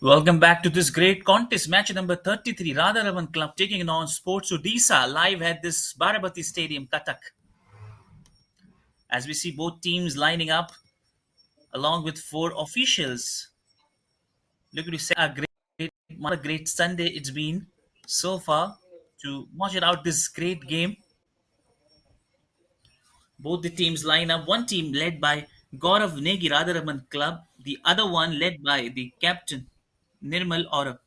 Welcome back to this great contest. Match number 33, Radharaman Club taking on Sports Odisha live at this Barabati Stadium, Cuttack. As we see both teams lining up along with four officials. Look to say what a great Sunday it's been so far to watch it out this great game. Both the teams line up. One team led by Gaurav Negi Radharaman Club, the other one led by the captain Nirmal Aura.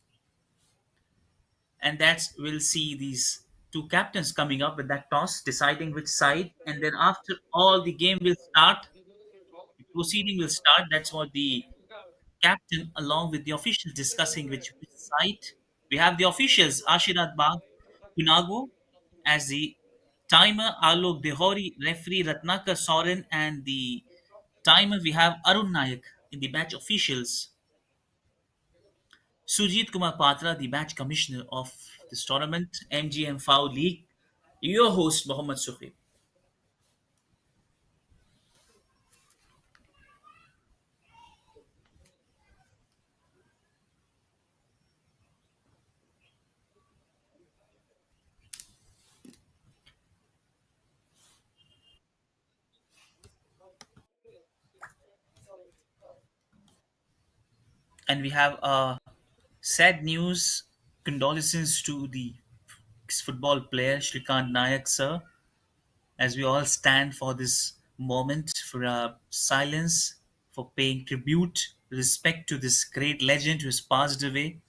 And that's we'll see these two captains coming up with that toss deciding which side, and then after all the game will start, the proceeding will start. That's what the captain along with the officials discussing which side. We have the officials Ashirat Bag Kunago as the timer, Alok Dehori referee, Ratnakar Soren, and the timer we have Arun Nayak in the match officials, Sujit Kumar Patra, the match commissioner of this tournament, MGM-FAO League. Your host, Mohammed Sufi. And we have sad news, condolences to the football player, Shrikant Nayak, sir, as we all stand for this moment for silence, for paying tribute, respect to this great legend who has passed away.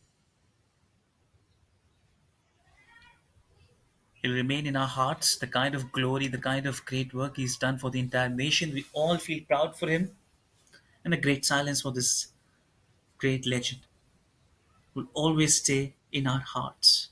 He'll remain in our hearts. The kind of glory, the kind of great work he's done for the entire nation. We all feel proud for him, and a great silence for this great legend will always stay in our hearts.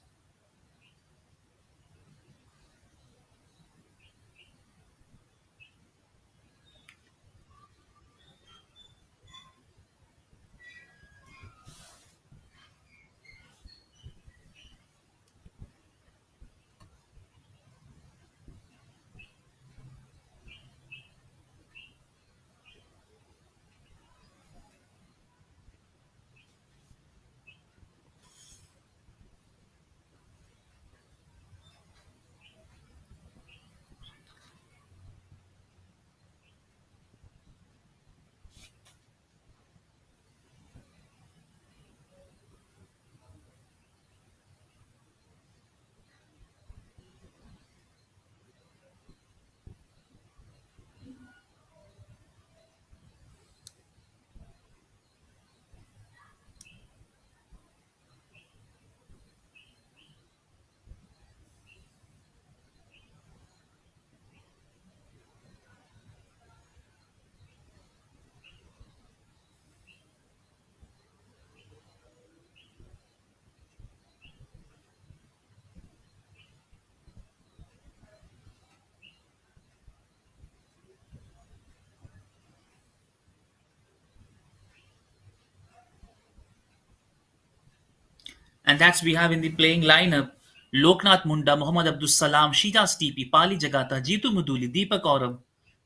And that's we have in the playing lineup Loknath Munda, Muhammad Abdul Salam, Sheeta Steepy, Pali Jagata, Jitu Muduli, Deepak Auram,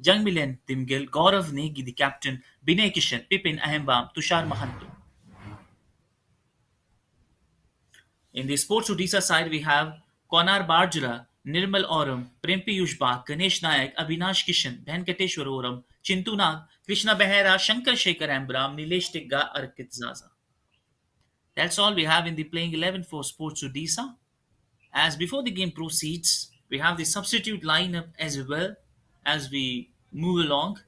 Jung Milen, Timgil, Gaurav Negi, the captain, Binay Kishan, Pipin Ahembam, Tushar Mahantu. In the Sports Odisha side, we have Konar Barjara, Nirmal Auram, Prempi Yushbak, Ganesh Nayak, Abhinash Kishan, Venkateshwar Auram, Chintu Nag, Krishna Behera, Shankar Shekhar Ambram, Nilesh Tigga, Arkit Zaza. That's all we have in the playing 11 for Sports Odisha. As before the game proceeds, we have the substitute lineup as well as we move along.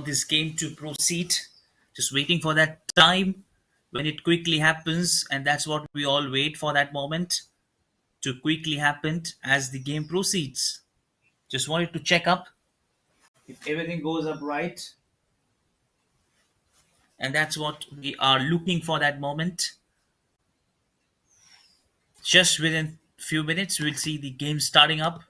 this game to proceed, just waiting for that time when it quickly happens, and that's what we all wait for, that moment to quickly happen as the game proceeds. Just wanted to check up if everything goes up right, and that's what we are looking for, that moment. Just within few minutes, we'll see the game starting up.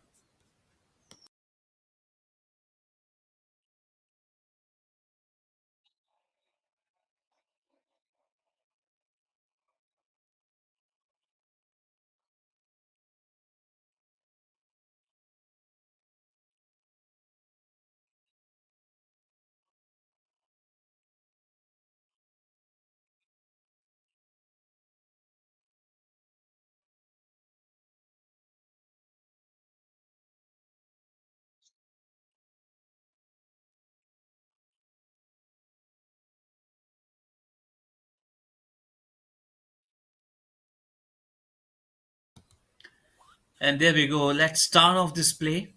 And there we go. Let's start off this play.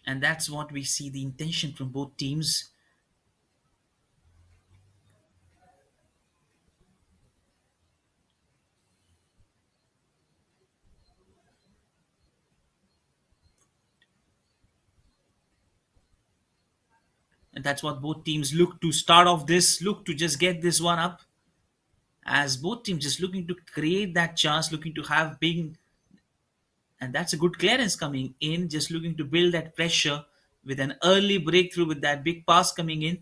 And that's what we see, the intention from both teams. And that's what both teams look to start off this, look to just get this one up. As both teams just looking to create that chance, looking to have big, and that's a good clearance coming in, just looking to build that pressure with an early breakthrough with that big pass coming in.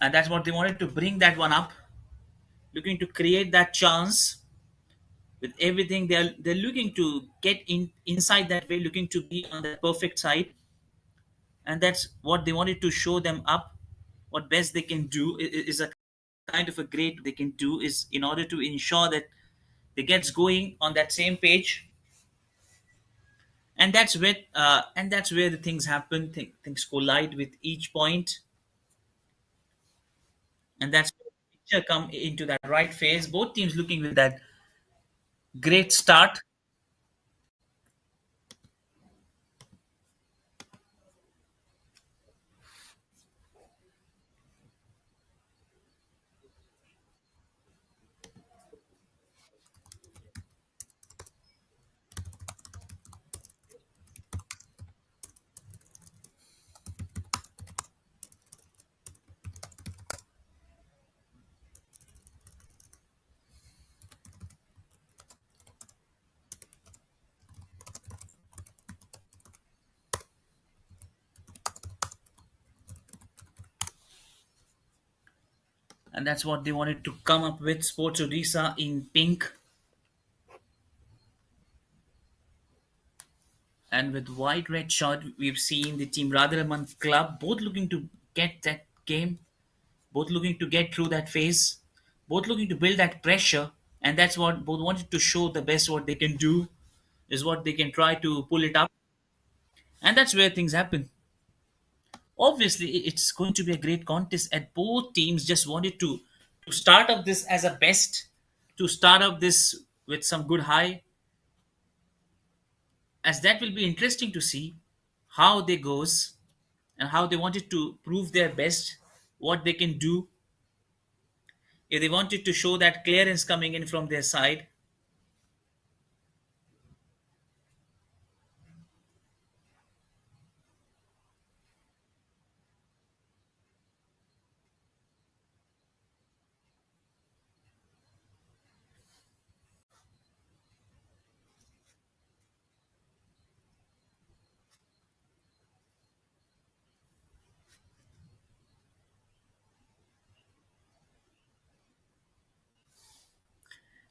And that's what they wanted to bring that one up, looking to create that chance with everything. They're looking to get in inside that way, looking to be on the perfect side, and that's what they wanted to show them up. What best they can do is a kind of a great they can do is in order to ensure that they gets going on that same page. And that's where the things happen, things collide with each point, and that's where the picture come into that right phase, both teams looking with that great start. And that's what they wanted to come up with, Sports Odisha in pink and with white red shirt. We've seen the team Radharaman Club both looking to get that game, both looking to get through that phase, both looking to build that pressure, and that's what both wanted to show the best what they can do, is what they can try to pull it up, and that's where things happen. Obviously, it's going to be a great contest, and both teams just wanted to start up this as a best, to start up this with some good high, as that will be interesting to see how they goes and how they wanted to prove their best, what they can do. If they wanted to show that clearance coming in from their side.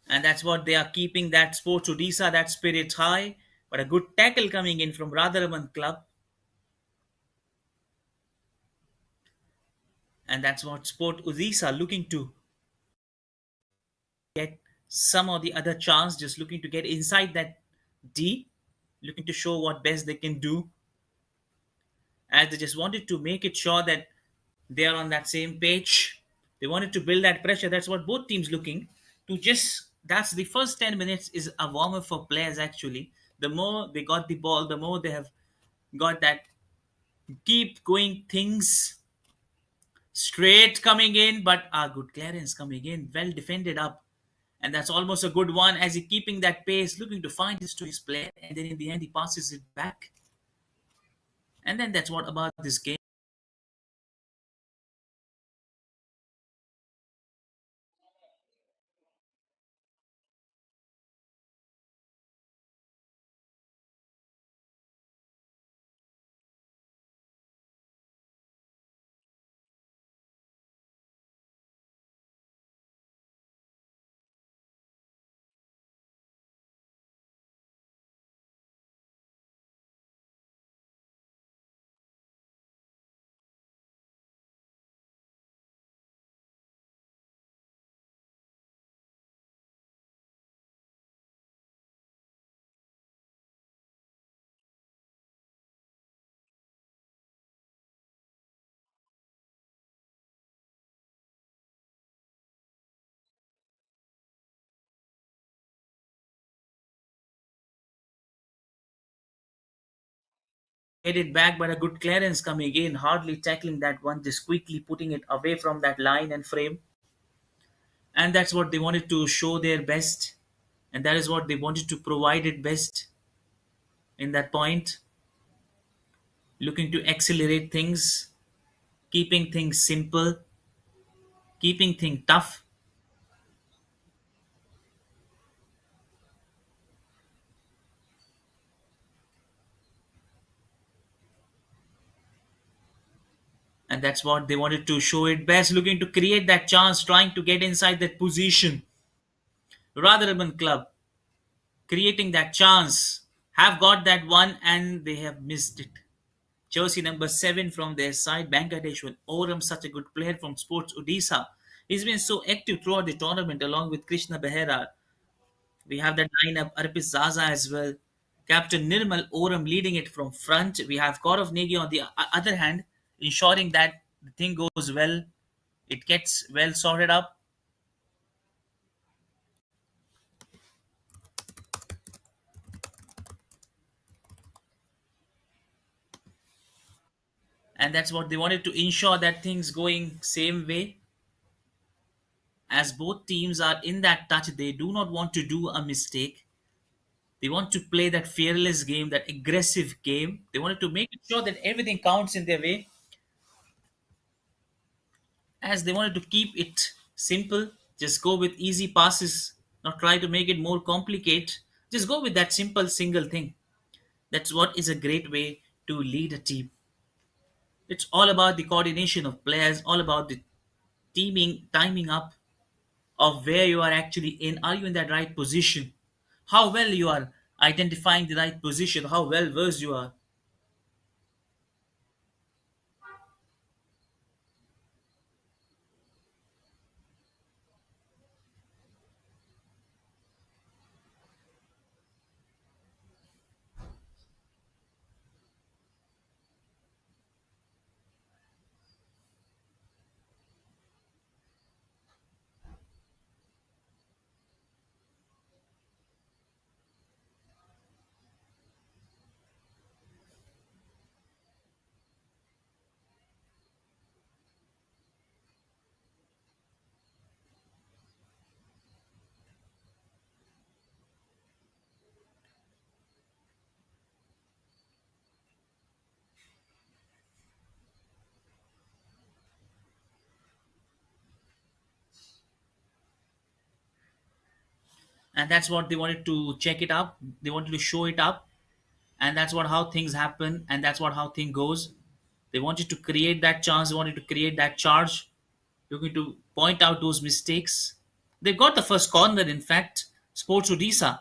And that's what they are keeping that Sports Odisha, that spirit high. But a good tackle coming in from Radharaman Club, and that's what Sport Odisha looking to get some or the other chance, just looking to get inside that D, looking to show what best they can do, as they just wanted to make it sure that they are on that same page. They wanted to build that pressure. That's what both teams looking to just. That's the first 10 minutes is a warm up for players actually. The more they got the ball, the more they have got that keep going things straight coming in, but a good clearance coming in, well defended up. And that's almost a good one as he keeping that pace, looking to find his to his player, and then in the end he passes it back. And then that's what about this game. Headed back, but a good clearance coming in, hardly tackling that one, just quickly putting it away from that line and frame. And that's what they wanted to show their best, and that is what they wanted to provide it best in that point, looking to accelerate things, keeping things simple, keeping things tough. And that's what they wanted to show it best, looking to create that chance, trying to get inside that position. Radharaman Club creating that chance, have got that one, and they have missed it. Jersey number 7 from their side, Bangladeshwar Oram, such a good player from Sports Odisha. He's been so active throughout the tournament along with Krishna Behera. We have that lineup, Arpit Zaza as well. Captain Nirmal Oram leading it from front. We have Gaurav Negi on the other hand, ensuring that the thing goes well. It gets well sorted up. And that's what they wanted to ensure that things going same way, as both teams are in that touch. They do not want to do a mistake. They want to play that fearless game, that aggressive game. They wanted to make sure that everything counts in their way, as they wanted to keep it simple. Just go with easy passes, not try to make it more complicated. Just go with that simple single thing. That's what is a great way to lead a team. It's all about the coordination of players, all about the teaming, timing up of where you are actually in. Are you in that right position? How well you are identifying the right position, how well versed you are. And that's what they wanted to check it up. They wanted to show it up, and that's what how things happen, and that's what how thing goes. They wanted to create that chance. They wanted to create that charge, looking to point out those mistakes. They've got the first corner, in fact. Sports Odisha.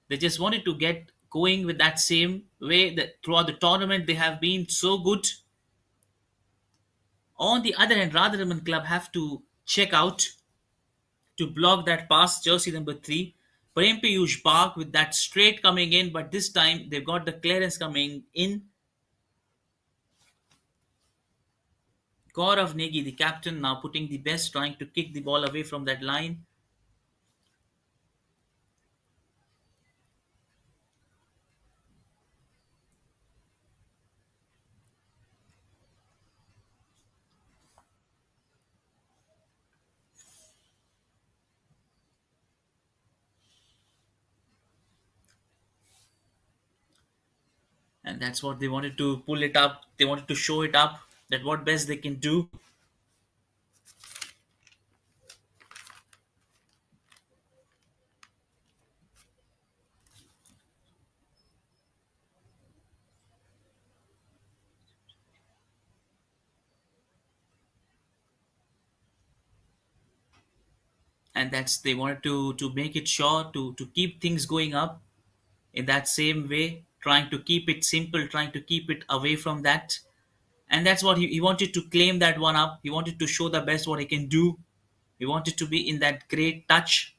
They just wanted to get going with that same way that throughout the tournament they have been so good. On the other hand, Radharaman Club have to check out to block that pass, jersey number 3. Prem Piyush Park with that straight coming in, but this time they've got the clearance coming in. Gaurav Negi, the captain, now putting the best, trying to kick the ball away from that line. And that's what they wanted to pull it up. They wanted to show it up that what best they can do. And that's they wanted to make it sure to keep things going up in that same way, trying to keep it simple, trying to keep it away from that. And that's what he wanted to claim that one up. He wanted to show the best what he can do. He wanted to be in that great touch.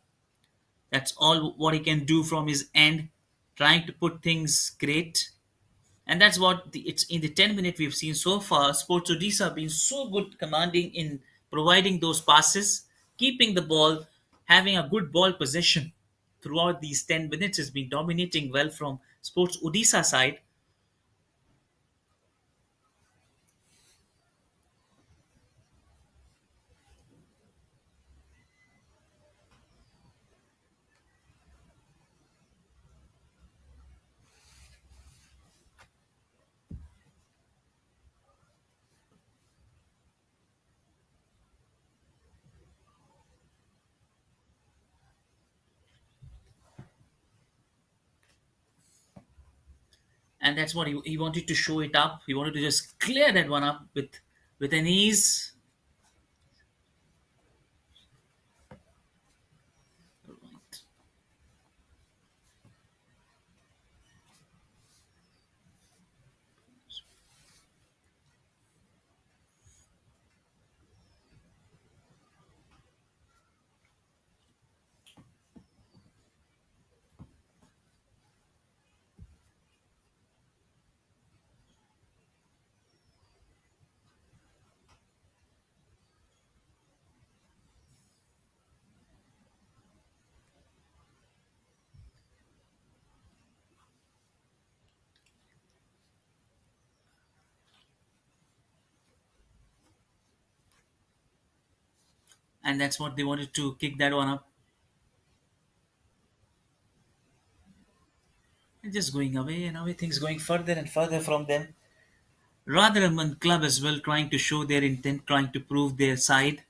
That's all what he can do from his end, trying to put things great. And that's what it's in the 10 minutes we've seen so far. Sports Odisha have been so good commanding in providing those passes, keeping the ball, having a good ball possession throughout these 10 minutes has been dominating well from Sports Odisha side. And that's what he wanted to show it up. He wanted to just clear that one up with an ease. And that's what they wanted to kick that one up. And just going away and away, things going further and further from them. Radharaman Club as well trying to show their intent, trying to prove their side,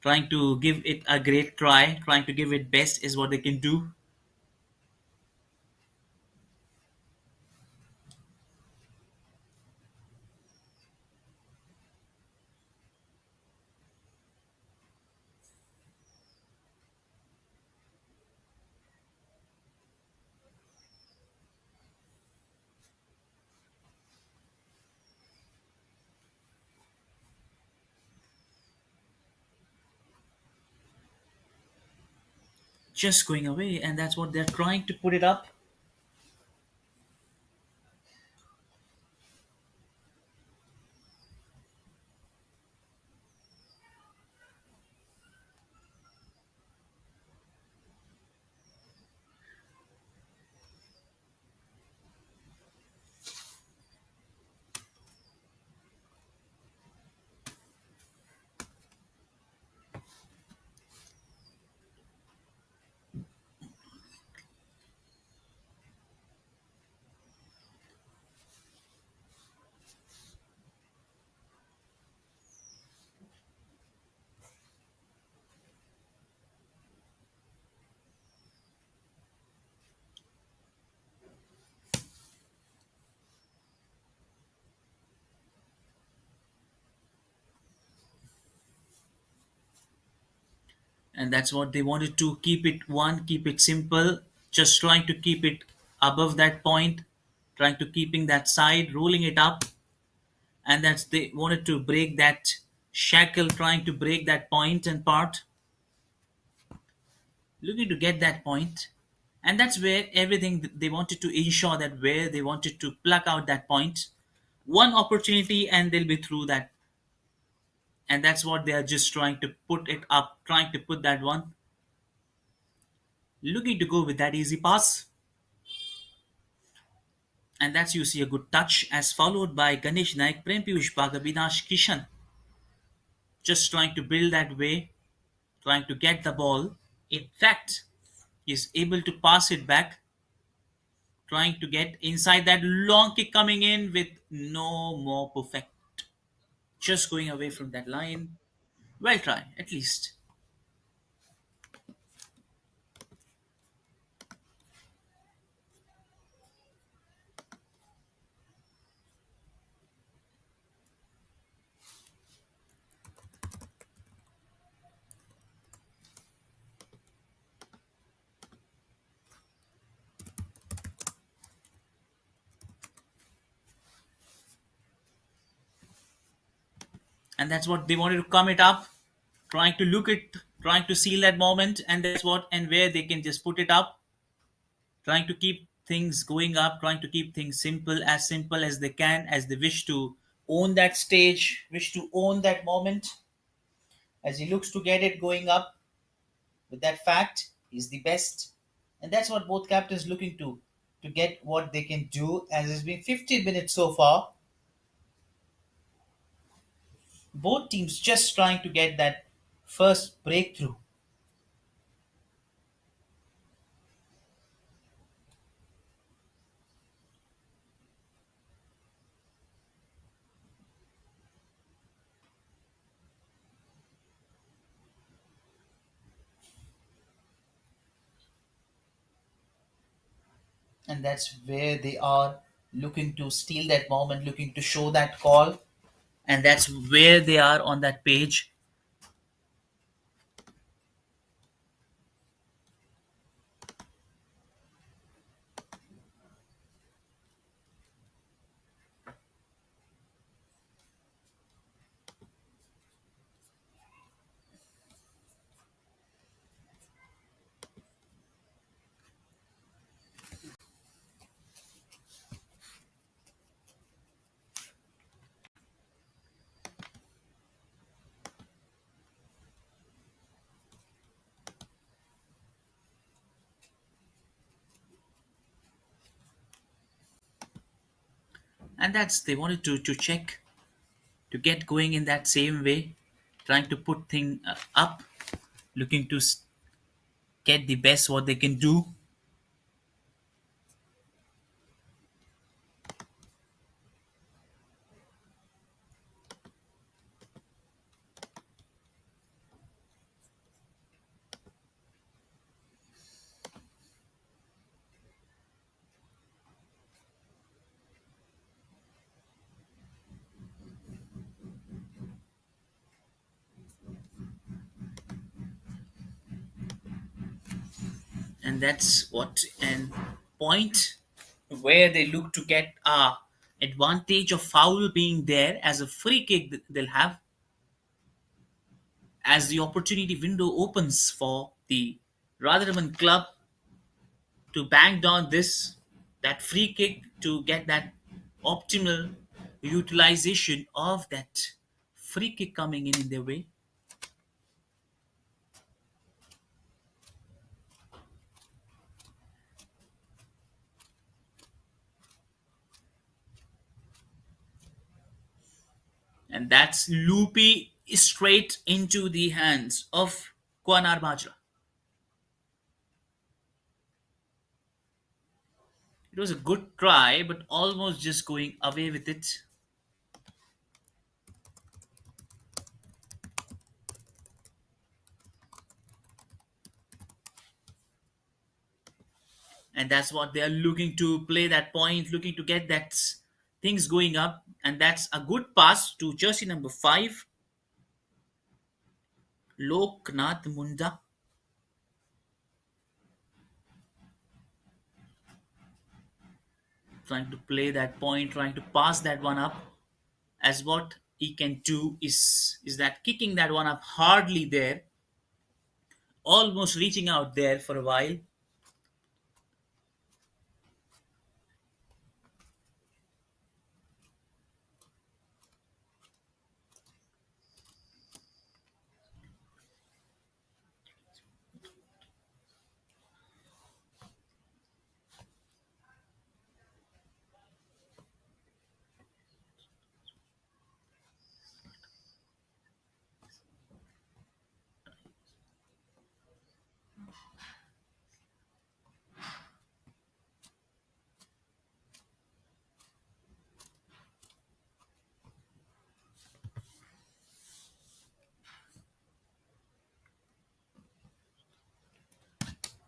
trying to give it a great try, trying to give it best is what they can do. Just going away, and that's what they're trying to put it up. and that's what they wanted to keep it one, keep it simple, just trying to keep it above that point, trying to keeping that side, rolling it up, and that's they wanted to break that shackle, trying to break that point and part, looking to get that point, and that's where everything they wanted to ensure that where they wanted to pluck out that point, one opportunity, and they'll be through that, and that's what they are just trying to put it up, trying to put that one, looking to go with that easy pass. And that's you see a good touch as followed by Ganesh Naik, Prem Piyush Bhagat, Avinash Kishan, just trying to build that way, trying to get the ball. In fact, is able to pass it back, trying to get inside that long kick coming in with no more perfect, just going away from that line. Well try, at least. And that's what they wanted to come it up, trying to look it, trying to seal that moment, and that's what and where they can just put it up, trying to keep things going up, trying to keep things simple as they can, as they wish to own that stage, wish to own that moment, as he looks to get it going up with that fact, he's the best. And that's what both captains looking to get what they can do, as it's been 15 minutes so far. Both teams just trying to get that first breakthrough. And that's where they are looking to steal that moment, looking to show that call, and that's where they are on that page. And that's they wanted to check, to get going in that same way, trying to put thing up, looking to get the best what they can do. And that's what and point where they look to get a advantage of foul being there as a free kick they'll have, as the opportunity window opens for the Radharaman Club to bang down this that free kick to get that optimal utilization of that free kick coming in their way. And that's loopy straight into the hands of Kwanar Bajra. It was a good try, but almost just going away with it. And that's what they are looking to play that point, looking to get that things going up. And that's a good pass to jersey number 5, Loknath Munda trying to play that point, trying to pass that one up. As what he can do is that kicking that one up hardly there, almost reaching out there for a while.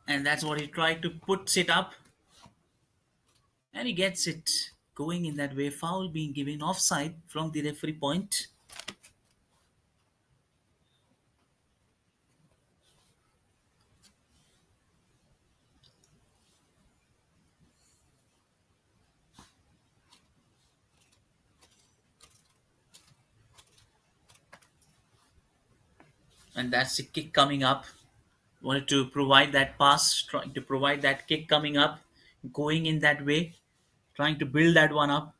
And that's what he tried to put it up, and he gets it going in that way. Foul being given offside from the referee point. And that's the kick coming up. Wanted to provide that pass, trying to provide that kick coming up, going in that way, trying to build that one up.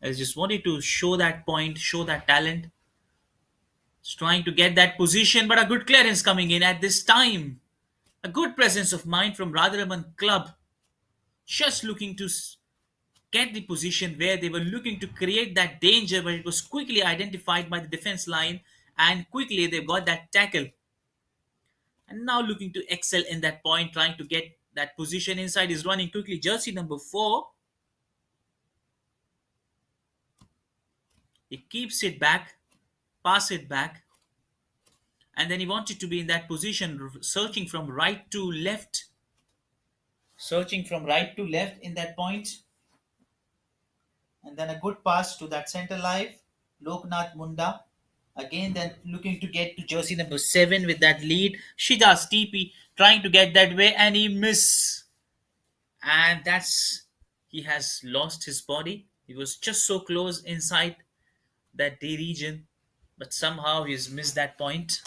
I just wanted to show that point, show that talent. He's trying to get that position, but a good clearance coming in at this time. A good presence of mind from Radharaman Club, just looking to get the position where they were looking to create that danger, but it was quickly identified by the defense line, and quickly they got that tackle. And now looking to excel in that point, trying to get that position inside is running quickly. Jersey number 4, he keeps it back, pass it back, and then he wanted to be in that position, searching from right to left, searching from right to left in that point, and then a good pass to that center live, Loknath Munda. Again, then looking to get to jersey number 7 with that lead. Shidas TP trying to get that way, and he miss. And that's he has lost his body. He was just so close inside that D region, but somehow he's missed that point.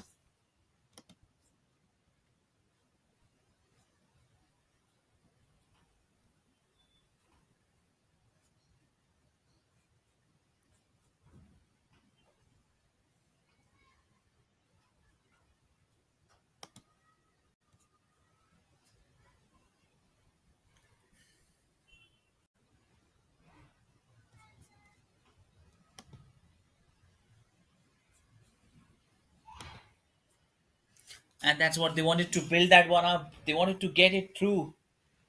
And that's what they wanted to build that one up. They wanted to get it through.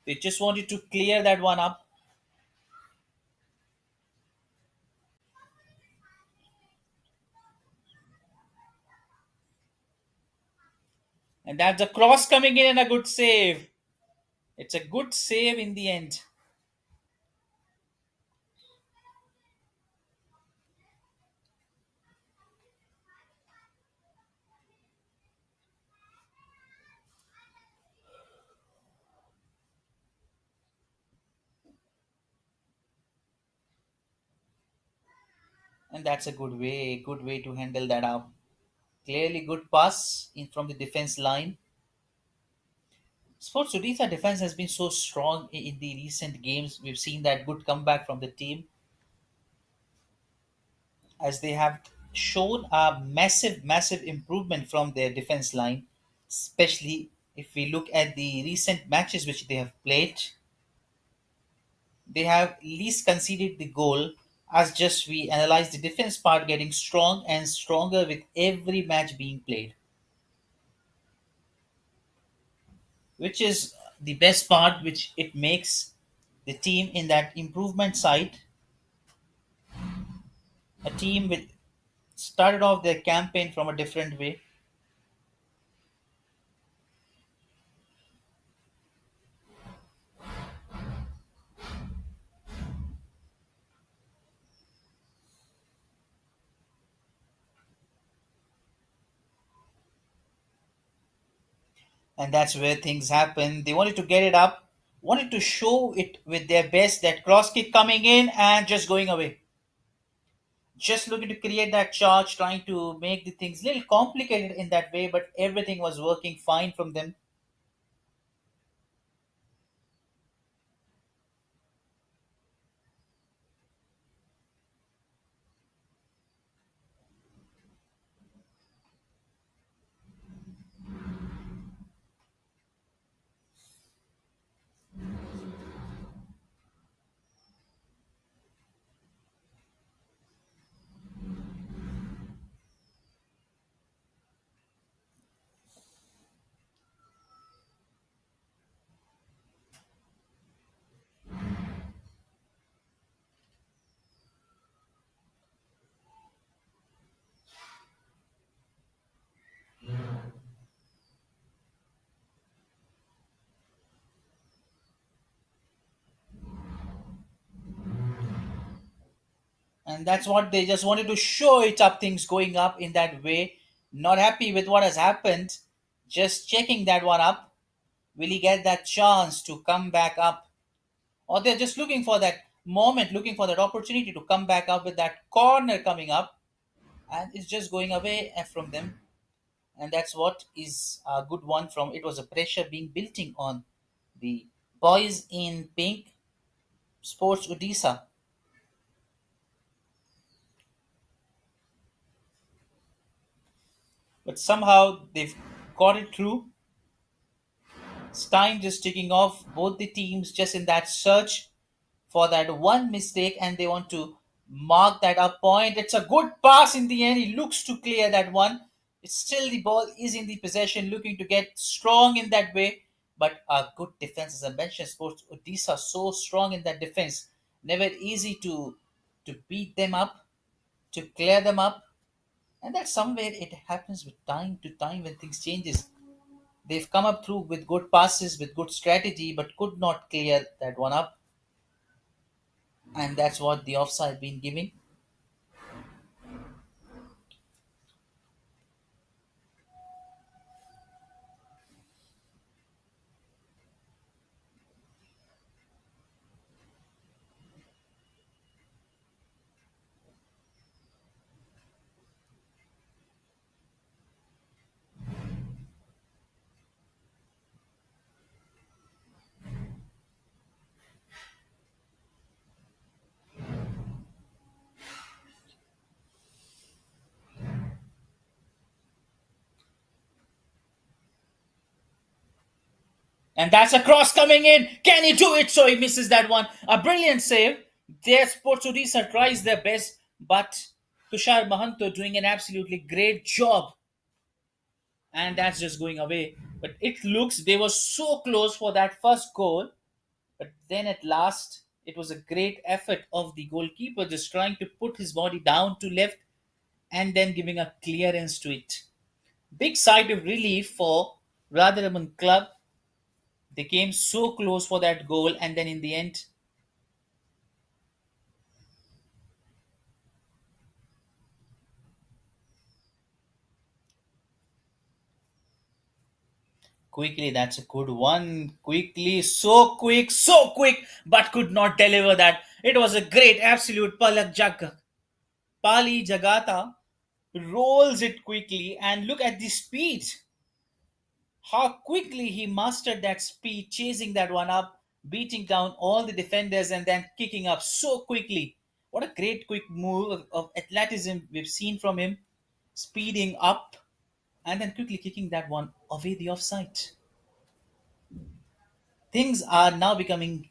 They just wanted to clear that one up. And that's a cross coming in and a good save. It's a good save in the end. And that's a good way to handle that up. Clearly good pass in from the defense line. Sports Odisha defense has been so strong in the recent games. We've seen that good comeback from the team as they have shown a massive improvement from their defense line, especially if we look at the recent matches which they have played. They have least conceded the goal as just we analyze the defense part getting strong and stronger with every match being played, which is the best part, which it makes the team in that improvement side a team with started off their campaign from a different way. And that's where things happen. They wanted to get it up, wanted to show it with their best. That cross kick coming in and just going away. Just looking to create that charge, trying to make the things a little complicated in that way, but everything was working fine from them. And that's what they just wanted to show it up, things going up in that way. Not happy with what has happened, just checking that one up. Will he get that chance to come back up? Or they're just looking for that moment, looking for that opportunity to come back up with that corner coming up, and it's just going away from them. And that's what is a good one from it. Was a pressure being built in on the boys in pink, Sports Odisha. But somehow they've got it through. It's time just ticking off both the teams just in that search for that one mistake, and they want to mark that up point. It's a good pass in the end. He looks to clear that one. It's still the ball is in the possession, looking to get strong in that way. But a good defense, as I mentioned, Sports Odisha so strong in that defense. Never easy to beat them up, to clear them up, and that somewhere it happens with time to time when things changes. They've come up through with good passes, with good strategy, but could not clear that one up, and that's what the offside been giving. And that's a cross coming in. Can he do it? So he misses that one. A brilliant save. Their Sports Odisha tries their best, but Tushar Mahanto doing an absolutely great job. And that's just going away. But it looks they were so close for that first goal. But then at last, it was a great effort of the goalkeeper just trying to put his body down to left and then giving a clearance to it. Big sigh of relief for Radharaman Club. They came so close for that goal, and then in the end, quickly, that's a good one. Quickly, so quick, but could not deliver that. It was a great, absolute Pali Jagata rolls it quickly, and look at the speed. How quickly he mastered that speed, chasing that one up, beating down all the defenders, and then kicking up so quickly. What a great quick move of athleticism we've seen from him, speeding up and then quickly kicking that one away the offside. Things are now becoming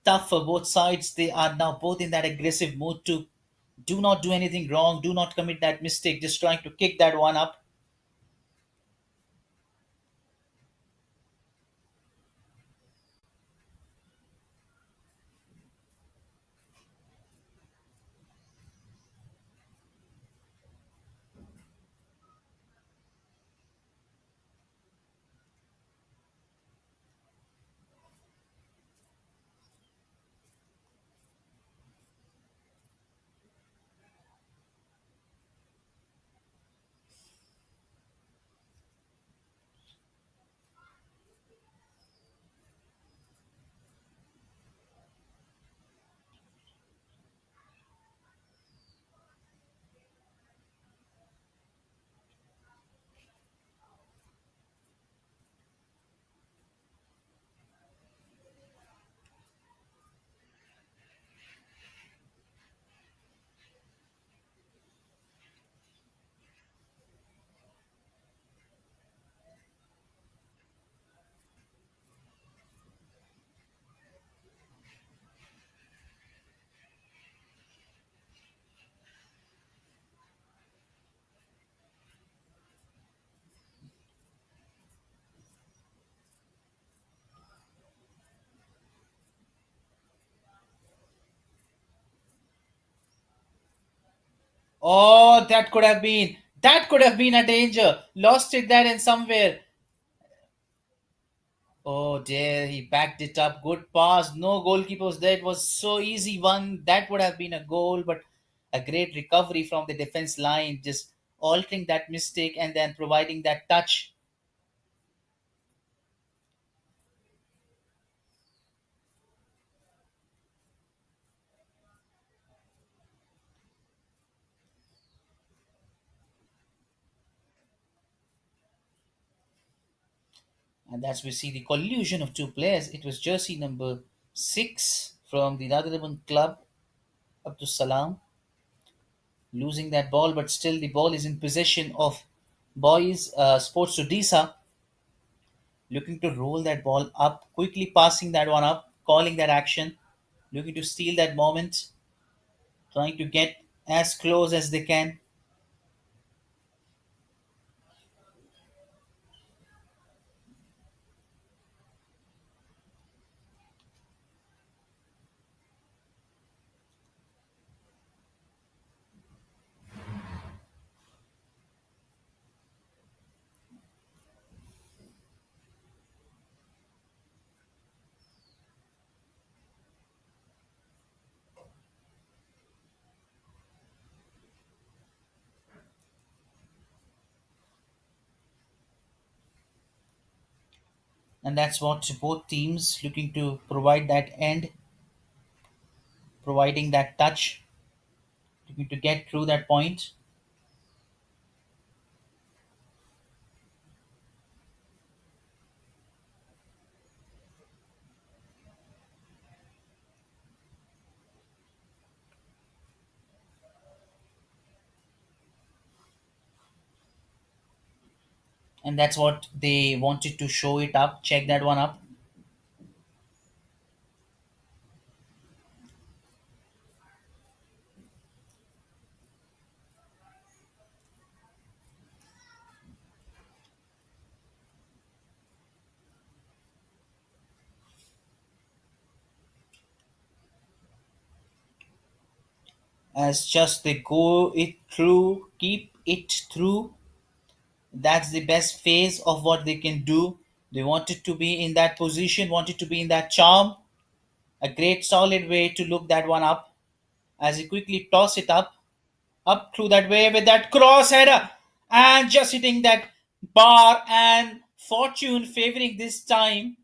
tough for both sides. They are now both in that aggressive mood to do not do anything wrong, do not commit that mistake, just trying to kick that one up. Oh, that could have been a danger. Lost it there in somewhere. Oh dear, he backed it up. Good pass. No goalkeeper was there. It was so easy one. That would have been a goal, but a great recovery from the defense line, just altering that mistake and then providing that touch. And that's we see the collusion of two players. It was jersey number 6 from the Radharaman Club, Abdus Salam, losing that ball, but still the ball is in possession of boys Sports Odisha, looking to roll that ball up, quickly passing that one up, calling that action, looking to steal that moment, trying to get as close as they can. And that's what both teams looking to provide that end, providing that touch, looking to get through that point. And that's what they wanted to show it up, check that one up. As just they go it through, keep it through. That's the best phase of what they can do. They wanted to be in that position, wanted to be in that charm. A great solid way to look that one up as he quickly toss it up through that way with that cross header and just hitting that bar, and fortune favoring this time.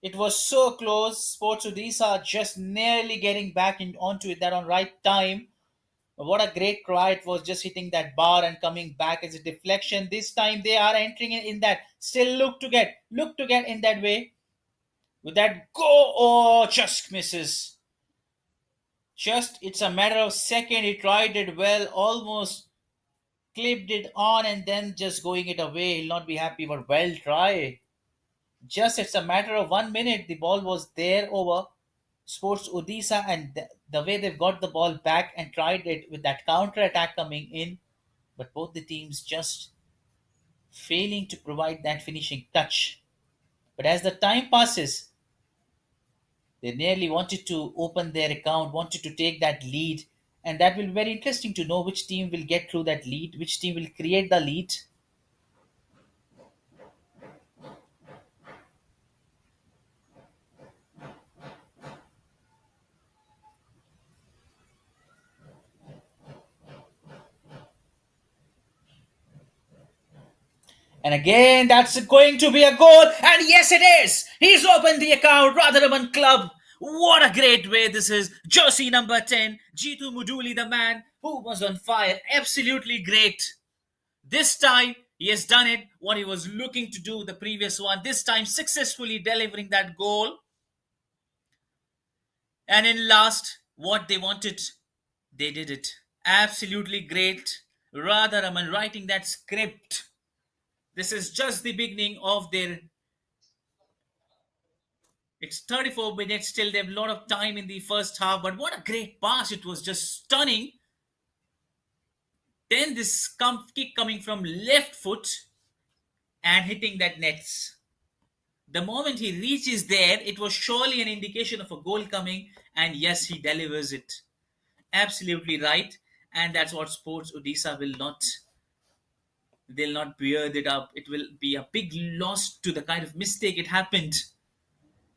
It was so close. Sports Odisha just nearly getting back onto it that on right time. What a great try it was, just hitting that bar and coming back as a deflection. This time they are entering in that. Still look to get in that way. With that go, oh, just misses. Just it's a matter of second. He tried it well, almost clipped it on and then just going it away. He'll not be happy, but well try. Just it's a matter of 1 minute. The ball was there over Sports Odisha, and the way they've got the ball back and tried it with that counter attack coming in, but both the teams just failing to provide that finishing touch. But as the time passes, they nearly wanted to open their account, wanted to take that lead, and that will be very interesting to know which team will get through that lead, which team will create the lead. And again, that's going to be a goal. And yes, it is. He's opened the account. Radharaman Club. What a great way this is. Jersey number 10. Jitu Muduli, the man who was on fire. Absolutely great. This time, he has done it. What he was looking to do the previous one. This time, successfully delivering that goal. And in last, what they wanted, they did it. Absolutely great. Radharaman writing that script. This is just the beginning of their. It's 34 minutes still. They have a lot of time in the first half, but what a great pass. It was just stunning. Then this kick coming from left foot and hitting that nets. The moment he reaches there, it was surely an indication of a goal coming, and yes, he delivers it. Absolutely right. And that's what Sports Odisha will not, they'll not bear it up. It will be a big loss to the kind of mistake it happened.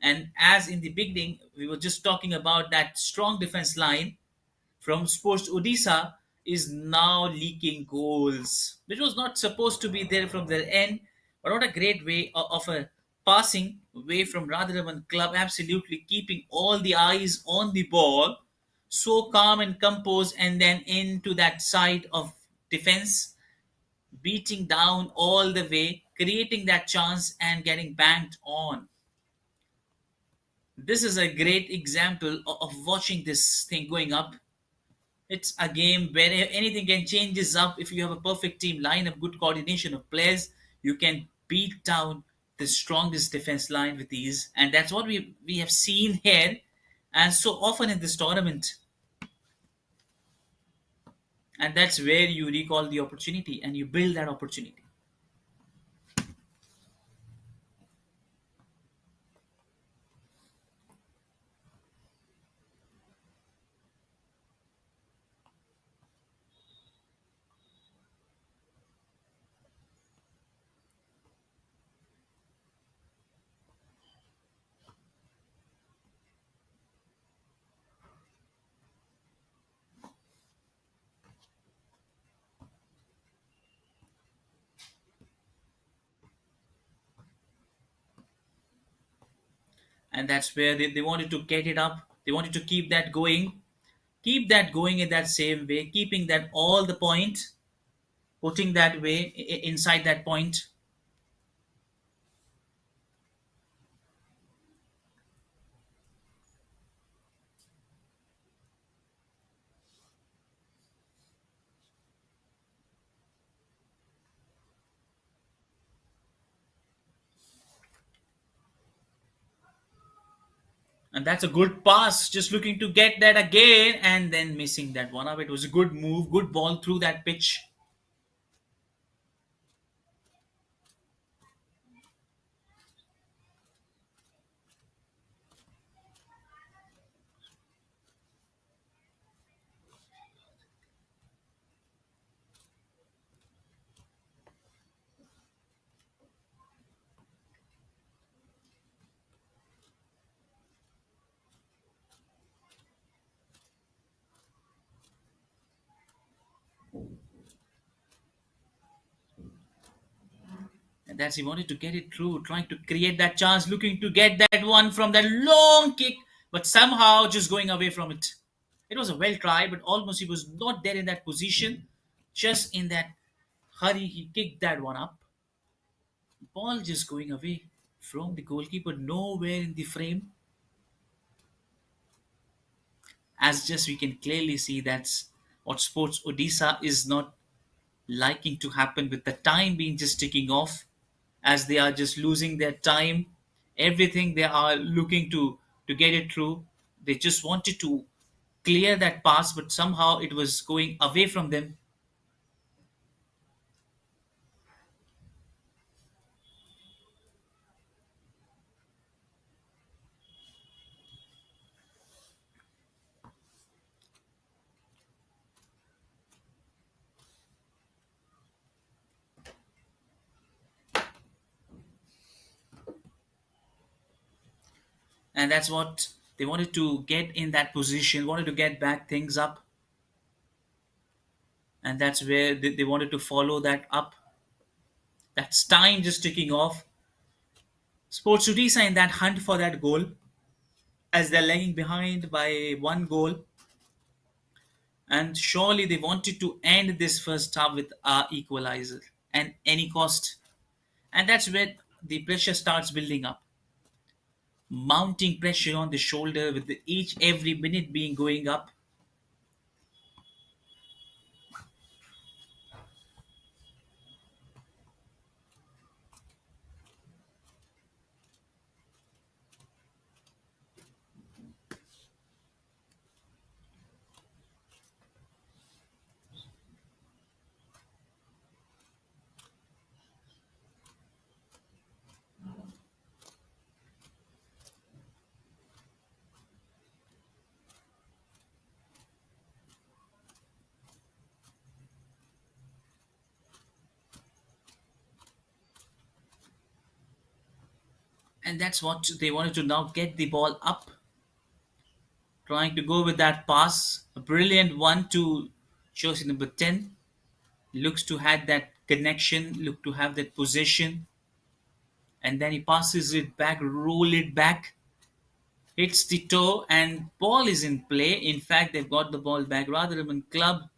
And as in the beginning, we were just talking about that strong defense line from Sports Odisha is now leaking goals, which was not supposed to be there from their end. But what a great way of a passing away from Radharaman Club, absolutely keeping all the eyes on the ball, so calm and composed, and then into that side of defense, beating down all the way, creating that chance and getting banged on. This is a great example of watching this thing going up. It's a game where anything can changes up. If you have a perfect team line of good coordination of players, you can beat down the strongest defense line with ease, and that's what we have seen here, and so often in this tournament. And that's where you recall the opportunity and you build that opportunity. And that's where they wanted to get it up. They wanted to keep that going in that same way, keeping that all the point, putting that way inside that point. And that's a good pass, just looking to get that again and then missing that one up. It was a good move, good ball through that pitch. And that's he wanted to get it through, trying to create that chance, looking to get that one from that long kick, but somehow just going away from it. It was a well try, but almost he was not there in that position. Just in that hurry, he kicked that one up. Ball just going away from the goalkeeper, nowhere in the frame. As just we can clearly see, that's what Sports Odisha is not liking to happen, with the time being just ticking off, as they are just losing their time. Everything they are looking to get it through. They just wanted to clear that pass, but somehow it was going away from them. And that's what they wanted to get in that position, wanted to get back things up, and that's where they wanted to follow that up. That's time just ticking off. Sports Odisha in that hunt for that goal, as they're lagging behind by one goal, and surely they wanted to end this first half with a equalizer and any cost. And that's where the pressure starts building up, mounting pressure on the shoulder with each every minute being going up. And that's what they wanted to now get the ball up, trying to go with that pass. A brilliant one to jersey number 10. Looks to have that connection, look to have that possession, and then he passes it back, roll it back, hits the toe, and ball is in play. In fact, they've got the ball back. Radharaman Club,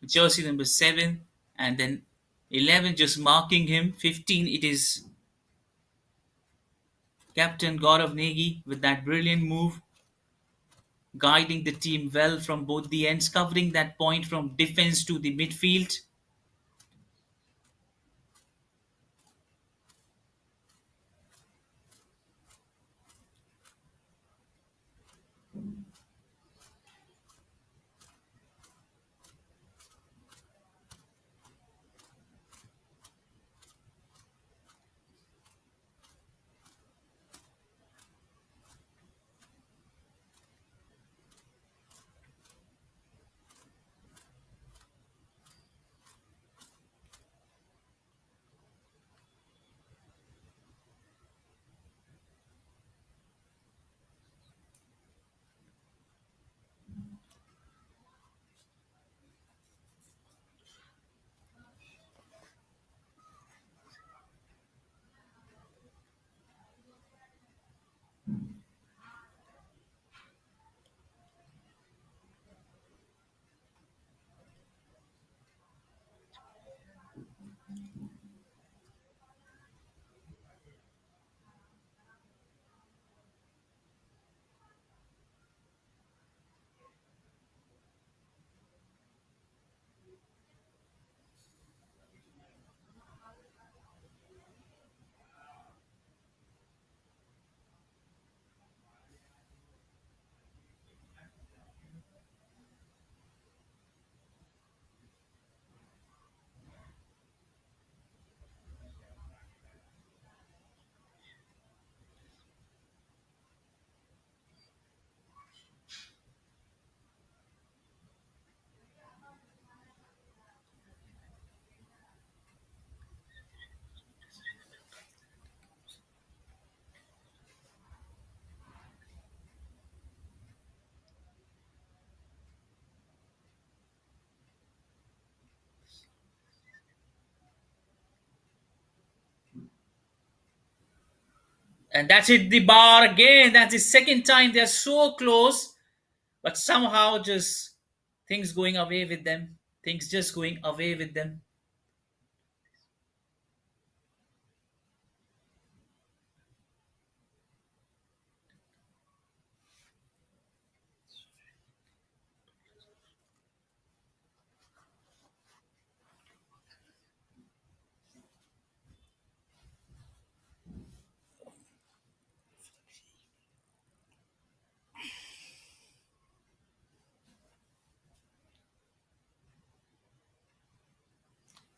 jersey number 7, and then 11 just marking him. 15, it is Captain Gaurav Negi with that brilliant move, guiding the team well from both the ends, covering that point from defense to the midfield. And that's it, the bar again. That's the second time they're so close, but somehow just things going away with them. Things just going away with them.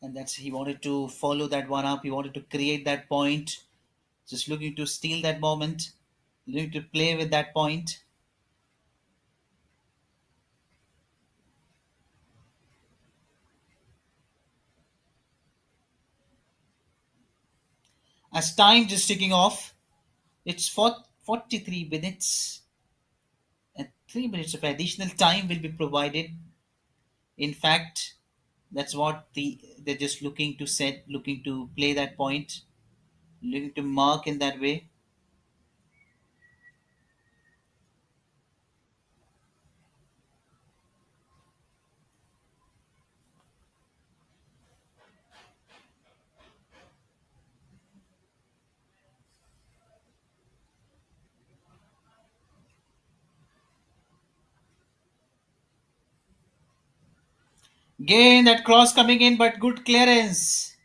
And that's he wanted to follow that one up. He wanted to create that point, just looking to steal that moment, looking to play with that point. As time just ticking off, it's 43 minutes, and 3 minutes of additional time will be provided. In fact, that's what they're just looking to set, looking to play that point, looking to mark in that way. Again, that cross coming in, but good clearance.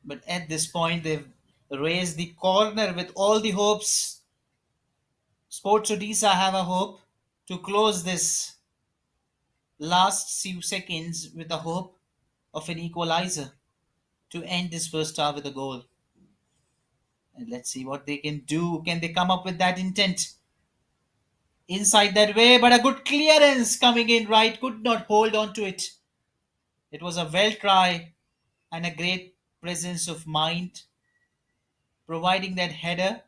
But at this point, they've raised the corner with all the hopes. Sports Odisha have a hope to close this last few seconds with a hope of an equalizer to end this first half with a goal. And let's see what they can do. Can they come up with that intent inside that way? But a good clearance coming in right, could not hold on to it. It was a well try and a great presence of mind, providing that header.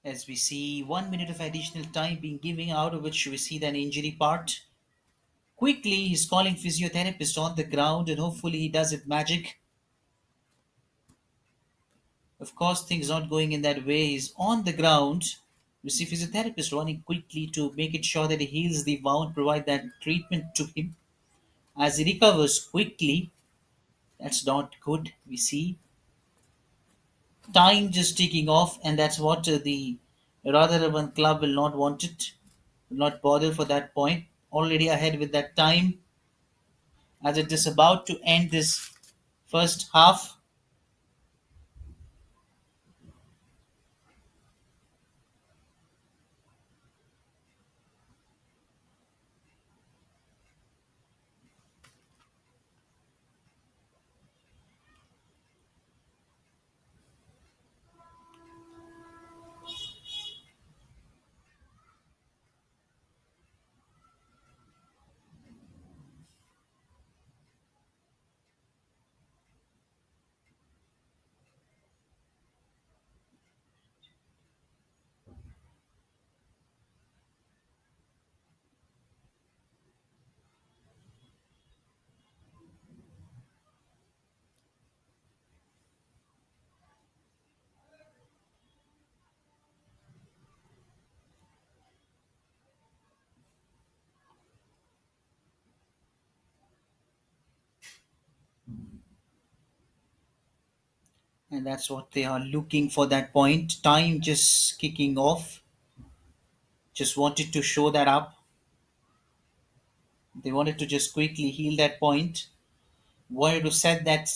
As we see 1 minute of additional time being given, out of which we see that injury part. Quickly, he's calling physiotherapist on the ground, and hopefully he does it magic. Of course, things not going in that way. He's on the ground. We see physiotherapist running quickly to make it sure that he heals the wound, provide that treatment to him. As he recovers quickly, that's not good. We see time just ticking off, and that's what the Radharaman Club will not want it, will not bother for that point. Already ahead with that time, as it is about to end this first half. And that's what they are looking for, that point. Time just kicking off. Just wanted to show that up. They wanted to just quickly heal that point. Wanted to set that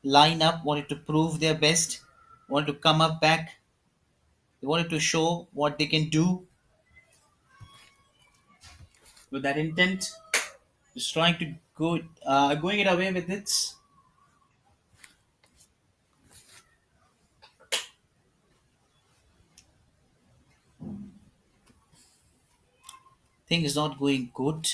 line up. Wanted to prove their best. Wanted to come up back. They wanted to show what they can do with that intent. Just trying to go, going it away with it. Thing is not going good.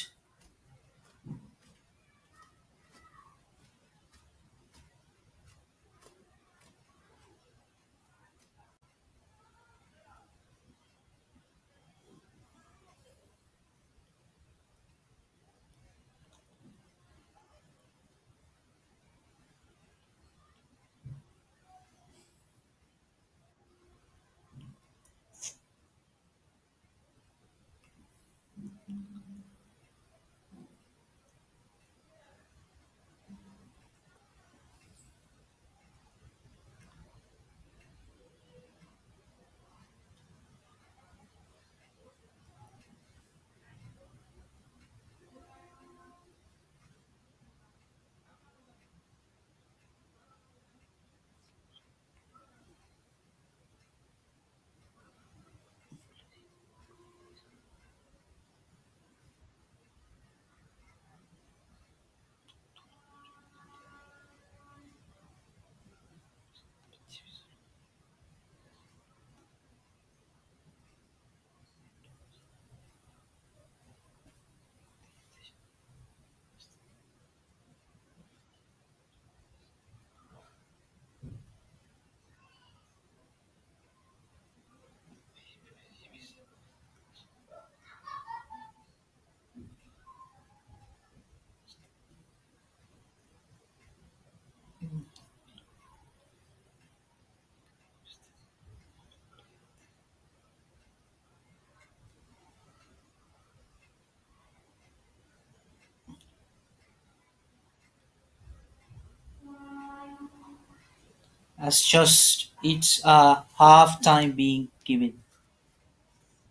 As just it's half time being given.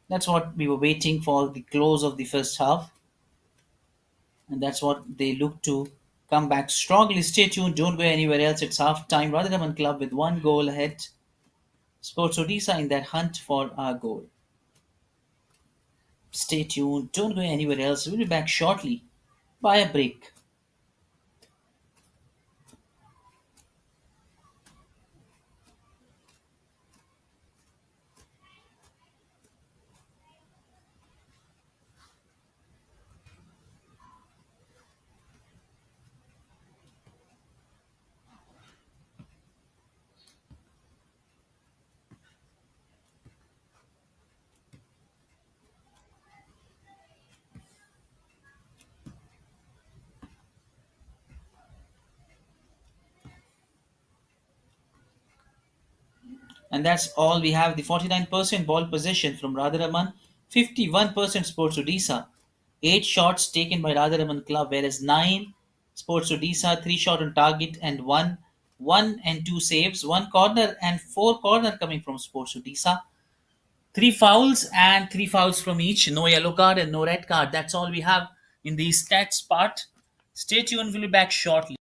That's what we were waiting for, the close of the first half, and that's what they look to come back strongly. Stay tuned, don't go anywhere else. It's half time. Radharaman Club with 1 goal ahead. Sports Odisha in that hunt for our goal. Stay tuned. Don't go anywhere else. We'll be back shortly. Buy a break. And that's all we have. The 49% ball possession from Radharaman, 51% Sports Odisha. 8 shots taken by Radharaman Club, whereas 9 Sports Odisha, 3 shot on target and 1 and 2 saves, 1 corner and 4 corner coming from Sports Odisha. 3 fouls and 3 fouls from each. No yellow card and no red card. That's all we have in the stats part. Stay tuned. We'll be back shortly.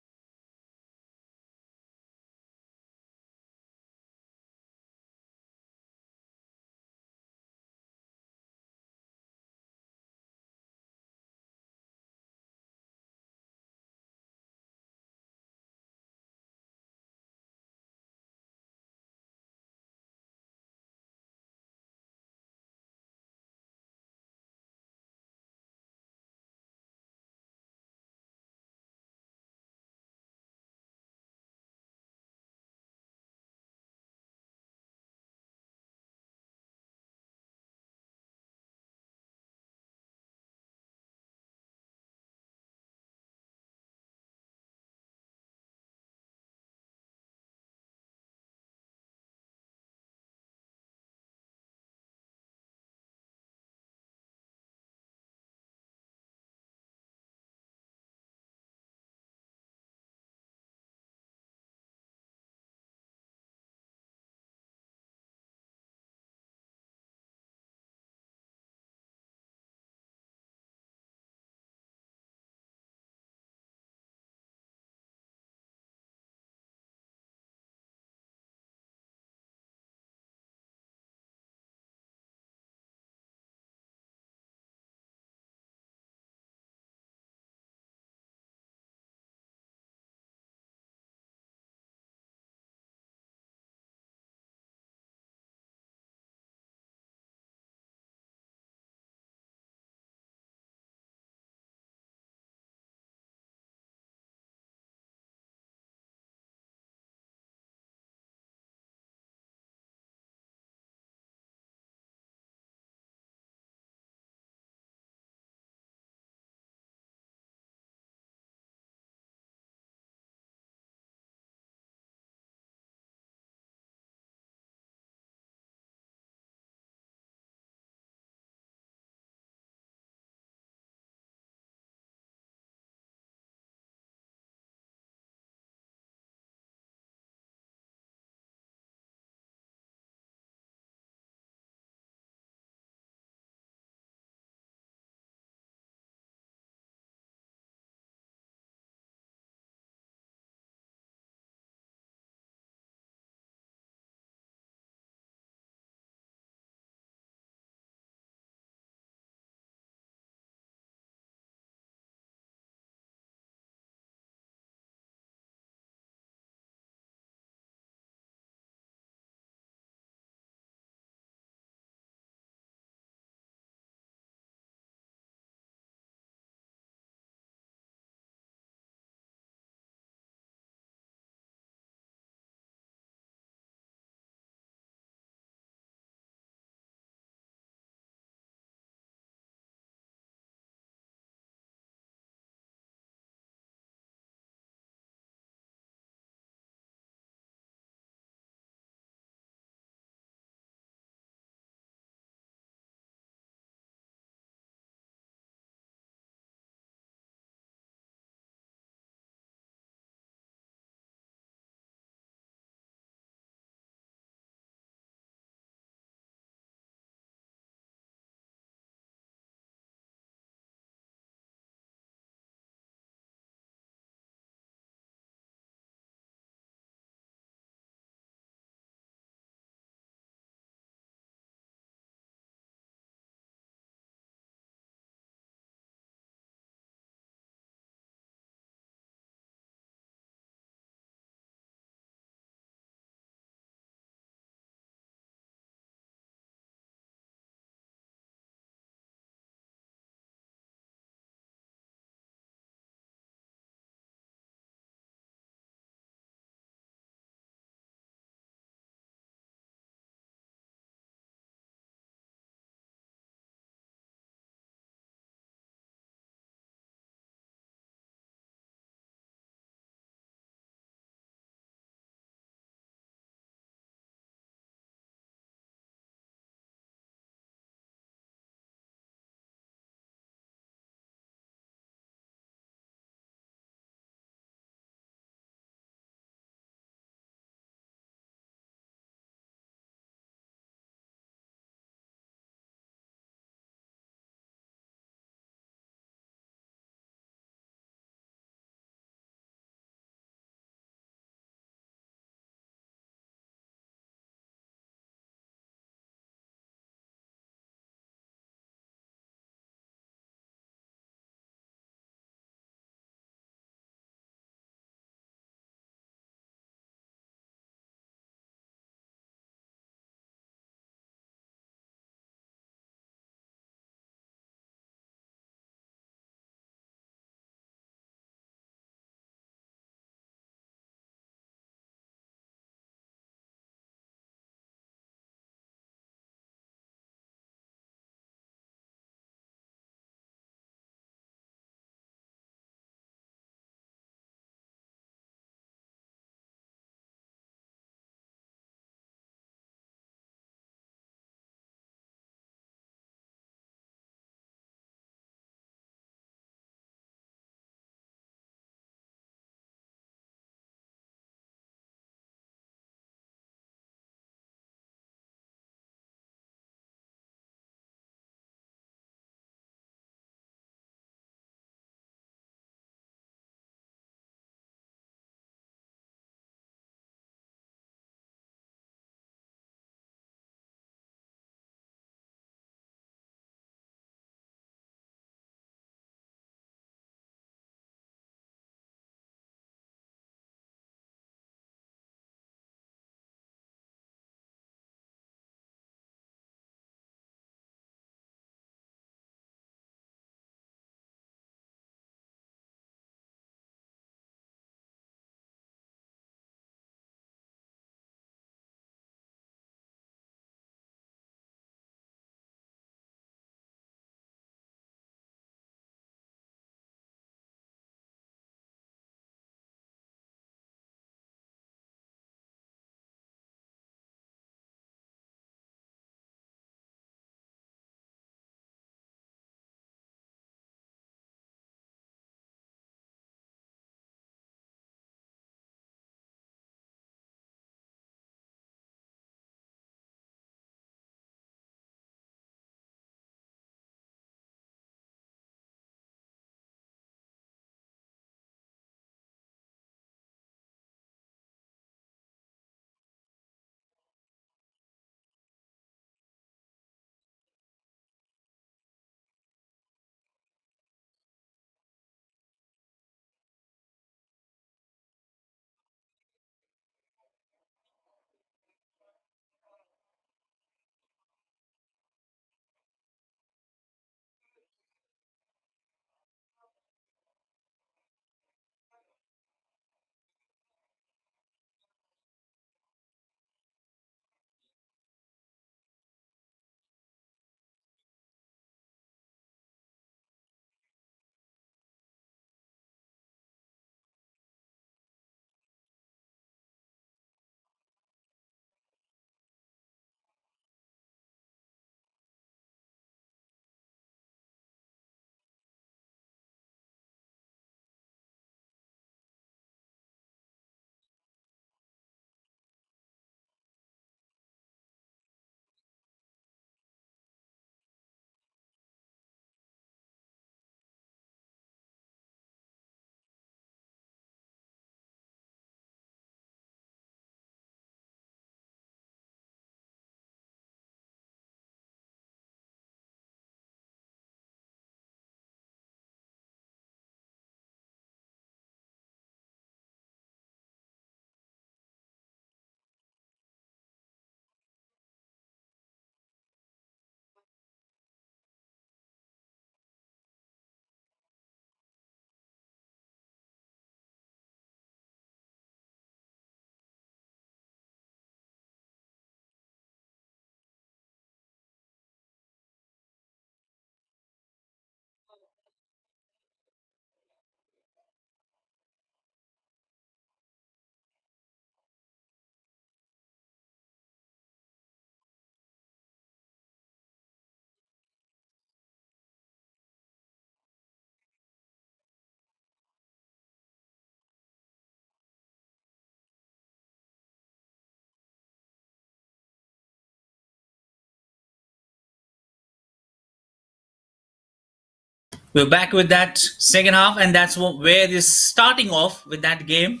We're back with that second half, and that's where this starting off with that game,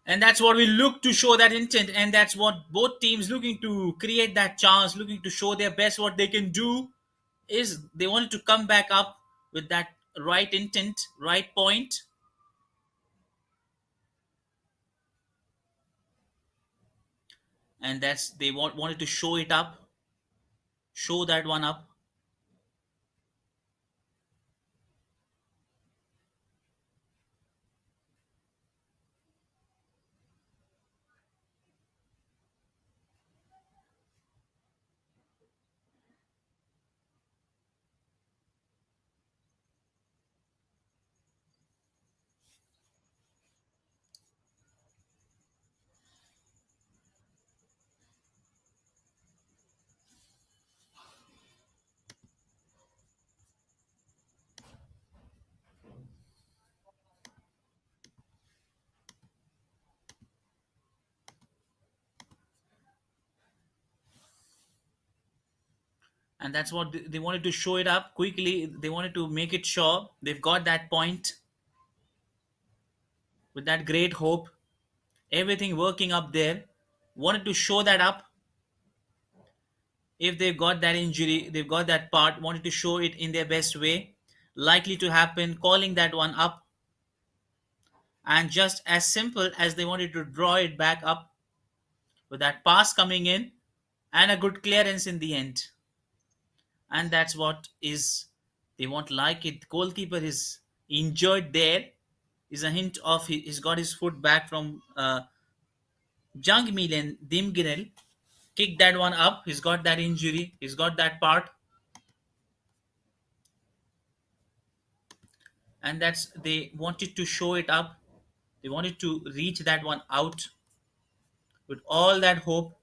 and that's what we look to show that intent, and that's what both teams looking to create that chance, looking to show their best. What they can do is they wanted to come back up with that right intent, right point, and that's they wanted to show it up, show that one up. And that's what they wanted to show it up quickly. They wanted to make it sure they've got that point with that great hope, everything working up there. Wanted to show that up. If they've got that injury, they've got that part, wanted to show it in their best way, likely to happen, calling that one up, and just as simple as they wanted to draw it back up with that pass coming in and a good clearance in the end. And that's what is they won't like it. Goalkeeper is injured there. Is a hint of he's got his foot back from Jung Milen Dimgirel. Kicked that one up. He's got that injury. He's got that part. And that's they wanted to show it up. They wanted to reach that one out with all that hope.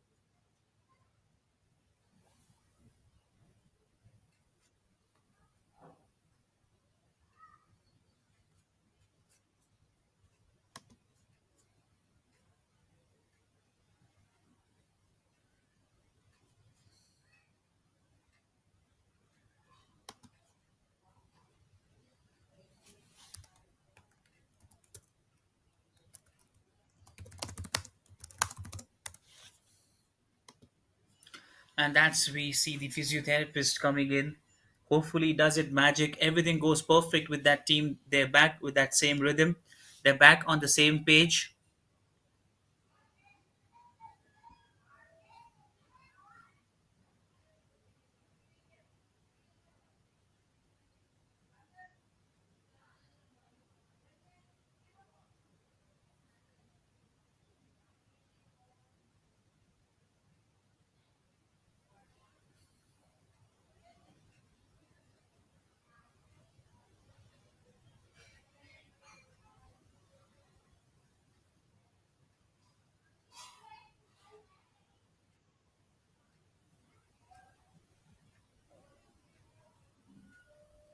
And that's we see the physiotherapist coming in. Hopefully does it magic. Everything goes perfect with that team. They're back with that same rhythm. They're back on the same page.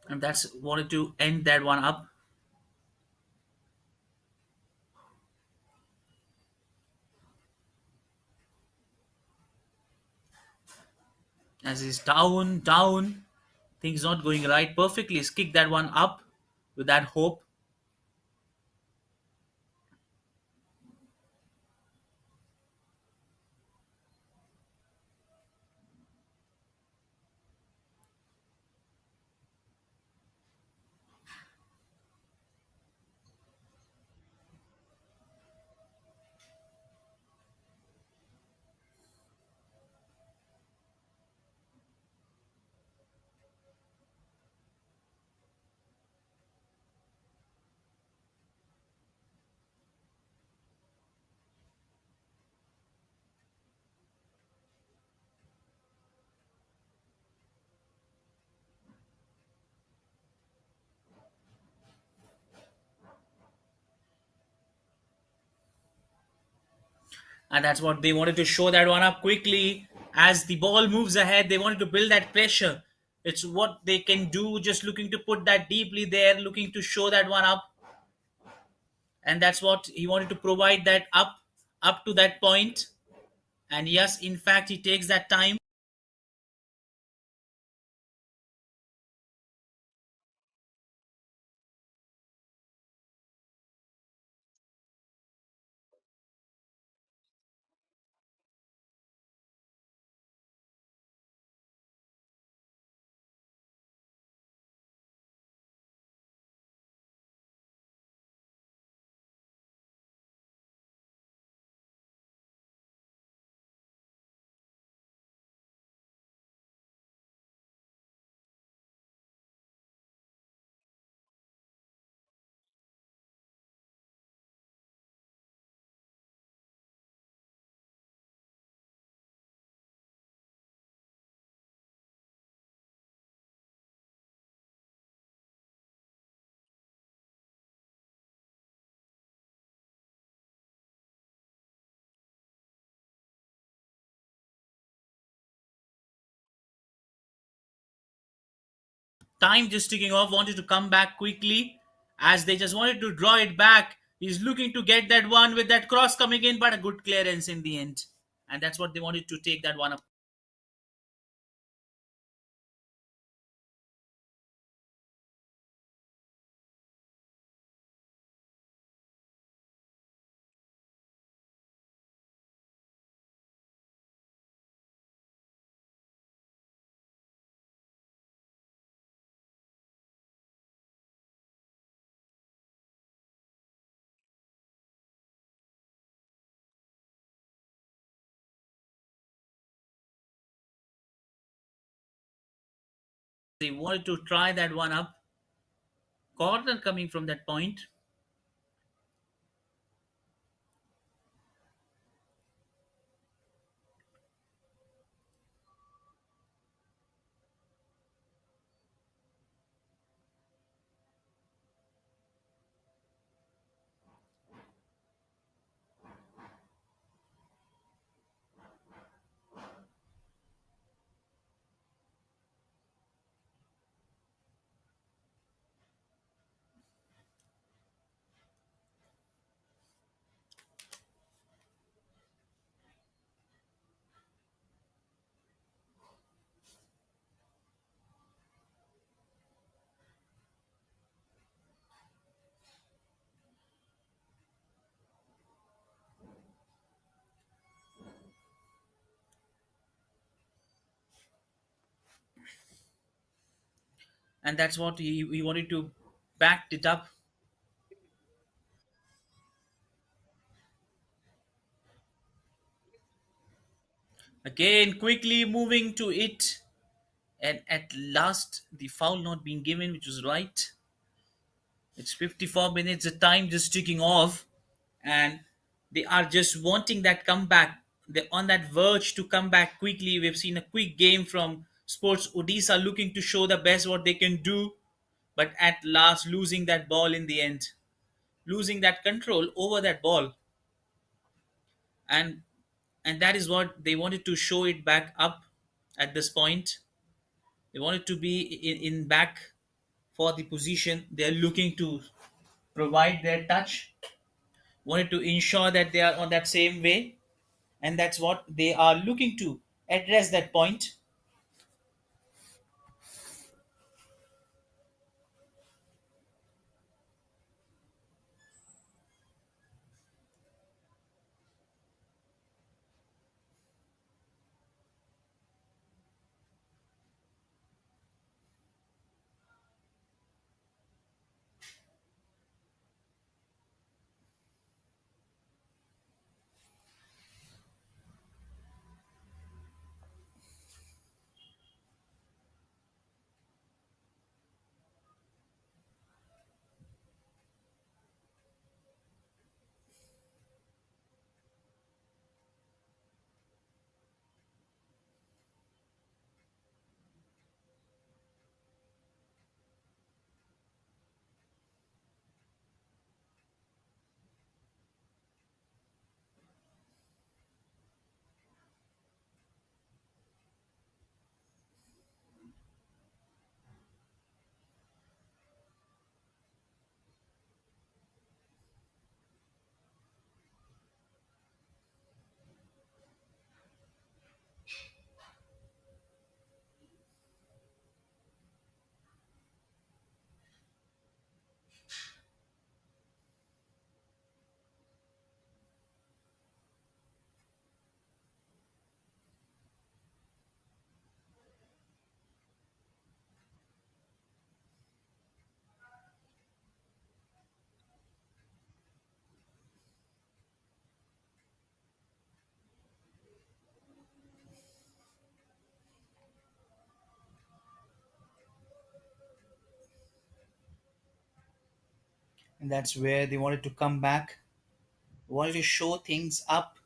And that's wanted to end that one up as he's down, down. Things not going right perfectly. He's kicked that one up with that hope. And that's what they wanted to show that one up quickly. As the ball moves ahead, they wanted to build that pressure. It's what they can do, just looking to put that deeply there, looking to show that one up. And that's what he wanted to provide that up to that point. And yes, in fact, he takes that time. Time just ticking off, wanted to come back quickly as they just wanted to draw it back. He's looking to get that one with that cross coming in, but a good clearance in the end. And that's what they wanted to take that one up. They wanted to try that one up. Corner coming from that point. And that's what he wanted to back it up. Again, quickly moving to it. And at last, the foul not being given, which was right. It's 54 minutes, the time just ticking off. And they are just wanting that comeback. They're on that verge to come back quickly. We've seen a quick game from Sports Odisha looking to show the best what they can do, but at last losing that ball in the end, losing that control over that ball. And that is what they wanted to show it back up at this point. They wanted to be in back for the position. They're looking to provide their touch, wanted to ensure that they are on that same way, and that's what they are looking to address that point. And that's where they wanted to come back, wanted to show things up.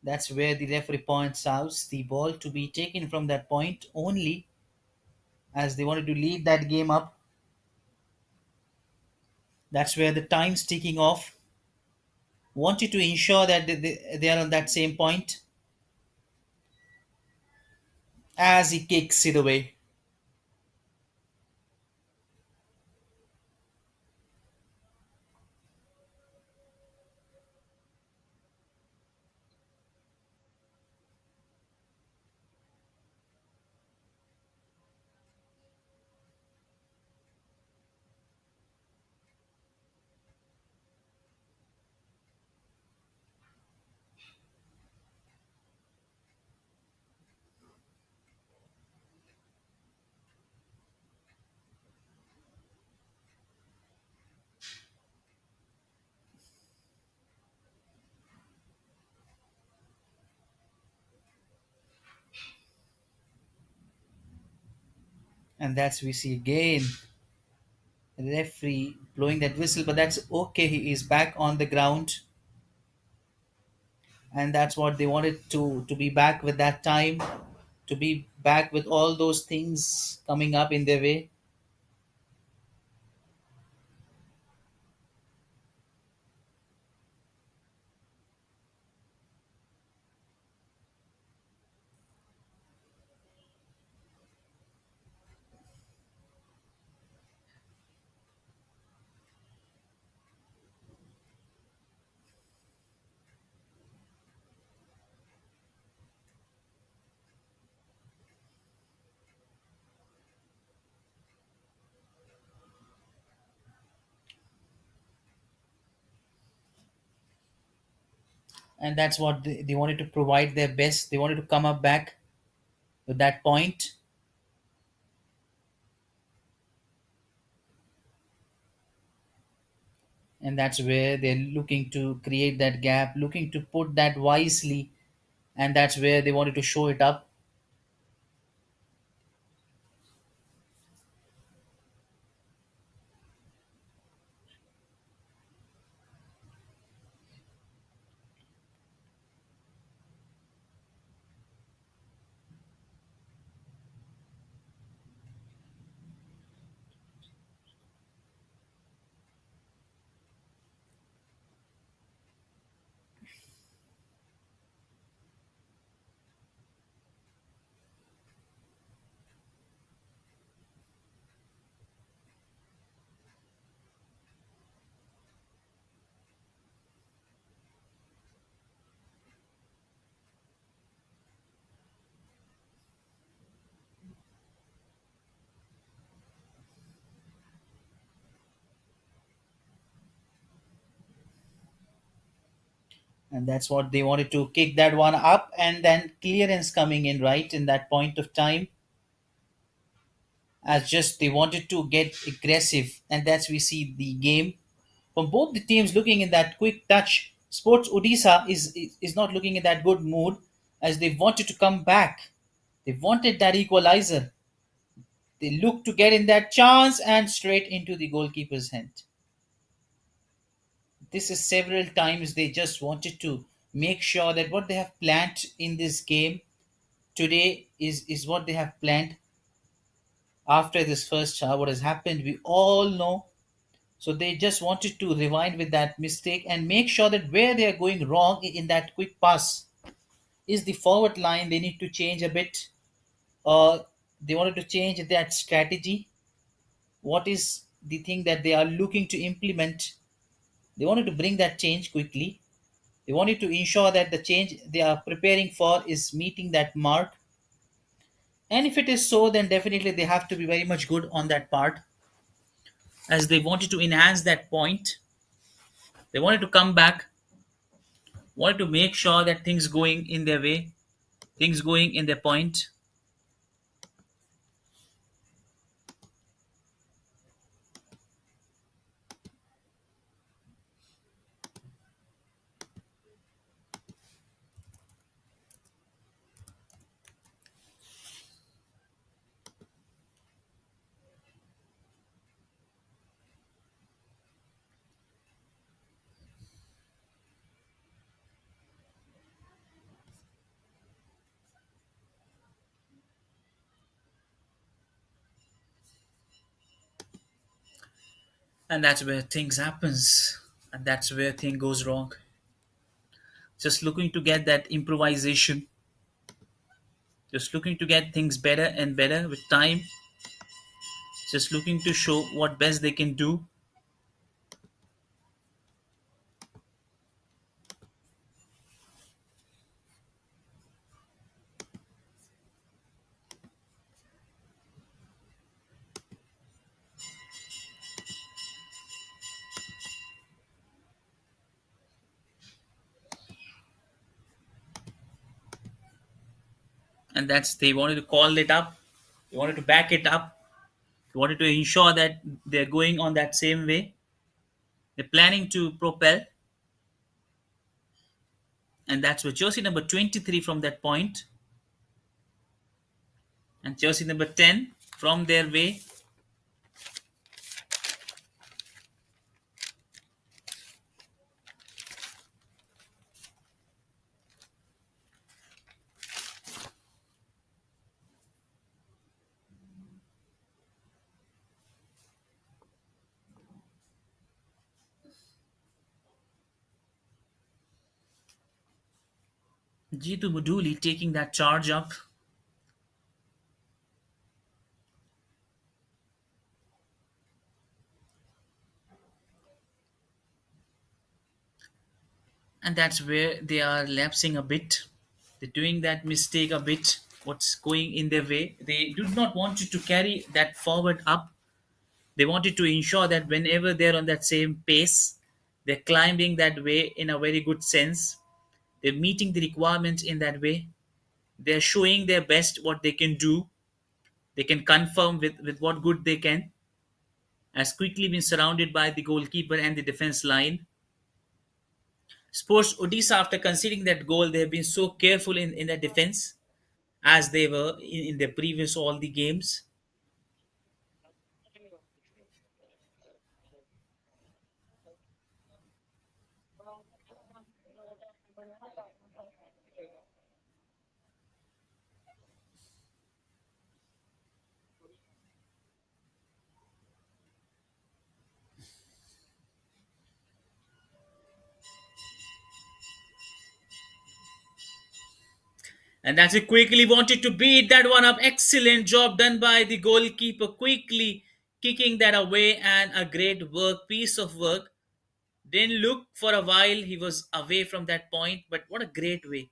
That's where the referee points out the ball to be taken from that point only, as they wanted to lead that game up. That's where the time's ticking off. Wanted to ensure that they are on that same point as he kicks it away. And that's we see again the referee blowing that whistle, but that's okay. He is back on the ground, and that's what they wanted to be back with that time, to be back with all those things coming up in their way. And that's what they wanted to provide their best. They wanted to come up back with that point, and that's where they're looking to create that gap, looking to put that wisely, and that's where they wanted to show it up. And that's what they wanted to kick that one up, and then clearance coming in right in that point of time, as just they wanted to get aggressive, and that's we see the game from both the teams looking in that quick touch. Sports Odisha is not looking in that good mood, as they wanted to come back. They wanted that equalizer. They looked to get in that chance and straight into the goalkeeper's hand. This is several times they just wanted to make sure that what they have planned in this game today is what they have planned after this first half. What has happened, we all know. So they just wanted to rewind with that mistake and make sure that where they are going wrong in that quick pass is the forward line. They need to change a bit, or they wanted to change that strategy. What is the thing that they are looking to implement? They wanted to bring that change quickly. They wanted to ensure that the change they are preparing for is meeting that mark. And if it is so, then definitely they have to be very much good on that part, as they wanted to enhance that point. They wanted to come back, wanted to make sure that things going in their way, things going in their point. And that's where things happens, and that's where thing goes wrong. Just looking to get that improvisation, just looking to get things better and better with time, just looking to show what best they can do. And that's they wanted to call it up, they wanted to back it up, they wanted to ensure that they're going on that same way, they're planning to propel. And that's where jersey number 23 from that point, and jersey number 10. from their way. Jitu Muduli taking that charge up, and that's where they are lapsing a bit. They're doing that mistake a bit. What's going in their way? They do not want you to carry that forward up. They wanted to ensure that whenever they're on that same pace, they're climbing that way in a very good sense. They're meeting the requirements in that way. They're showing their best what they can do. They can confirm with what good they can. As quickly been surrounded by the goalkeeper and the defense line. Sports Odisha, after conceding that goal, they have been so careful in their defense as they were in the previous all the games. And that's it. Quickly wanted to beat that one up. Excellent job done by the goalkeeper. Quickly kicking that away, and a great work, piece of work. Didn't look for a while. He was away from that point, but what a great way.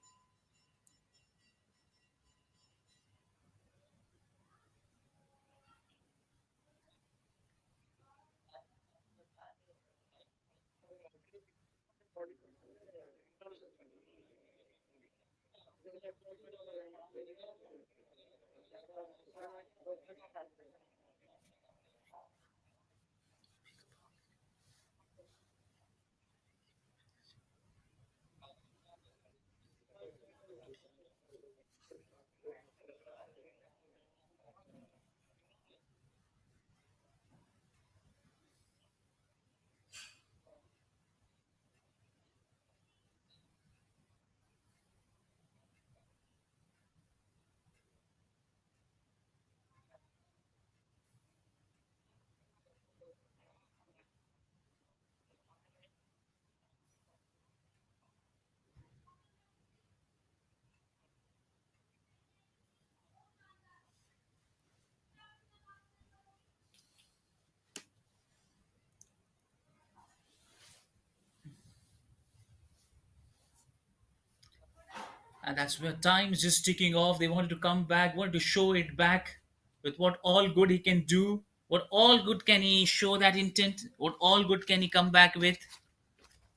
And that's where time is just ticking off. They wanted to come back, wanted to show it back with what all good he can do. What all good can he show that intent? What all good can he come back with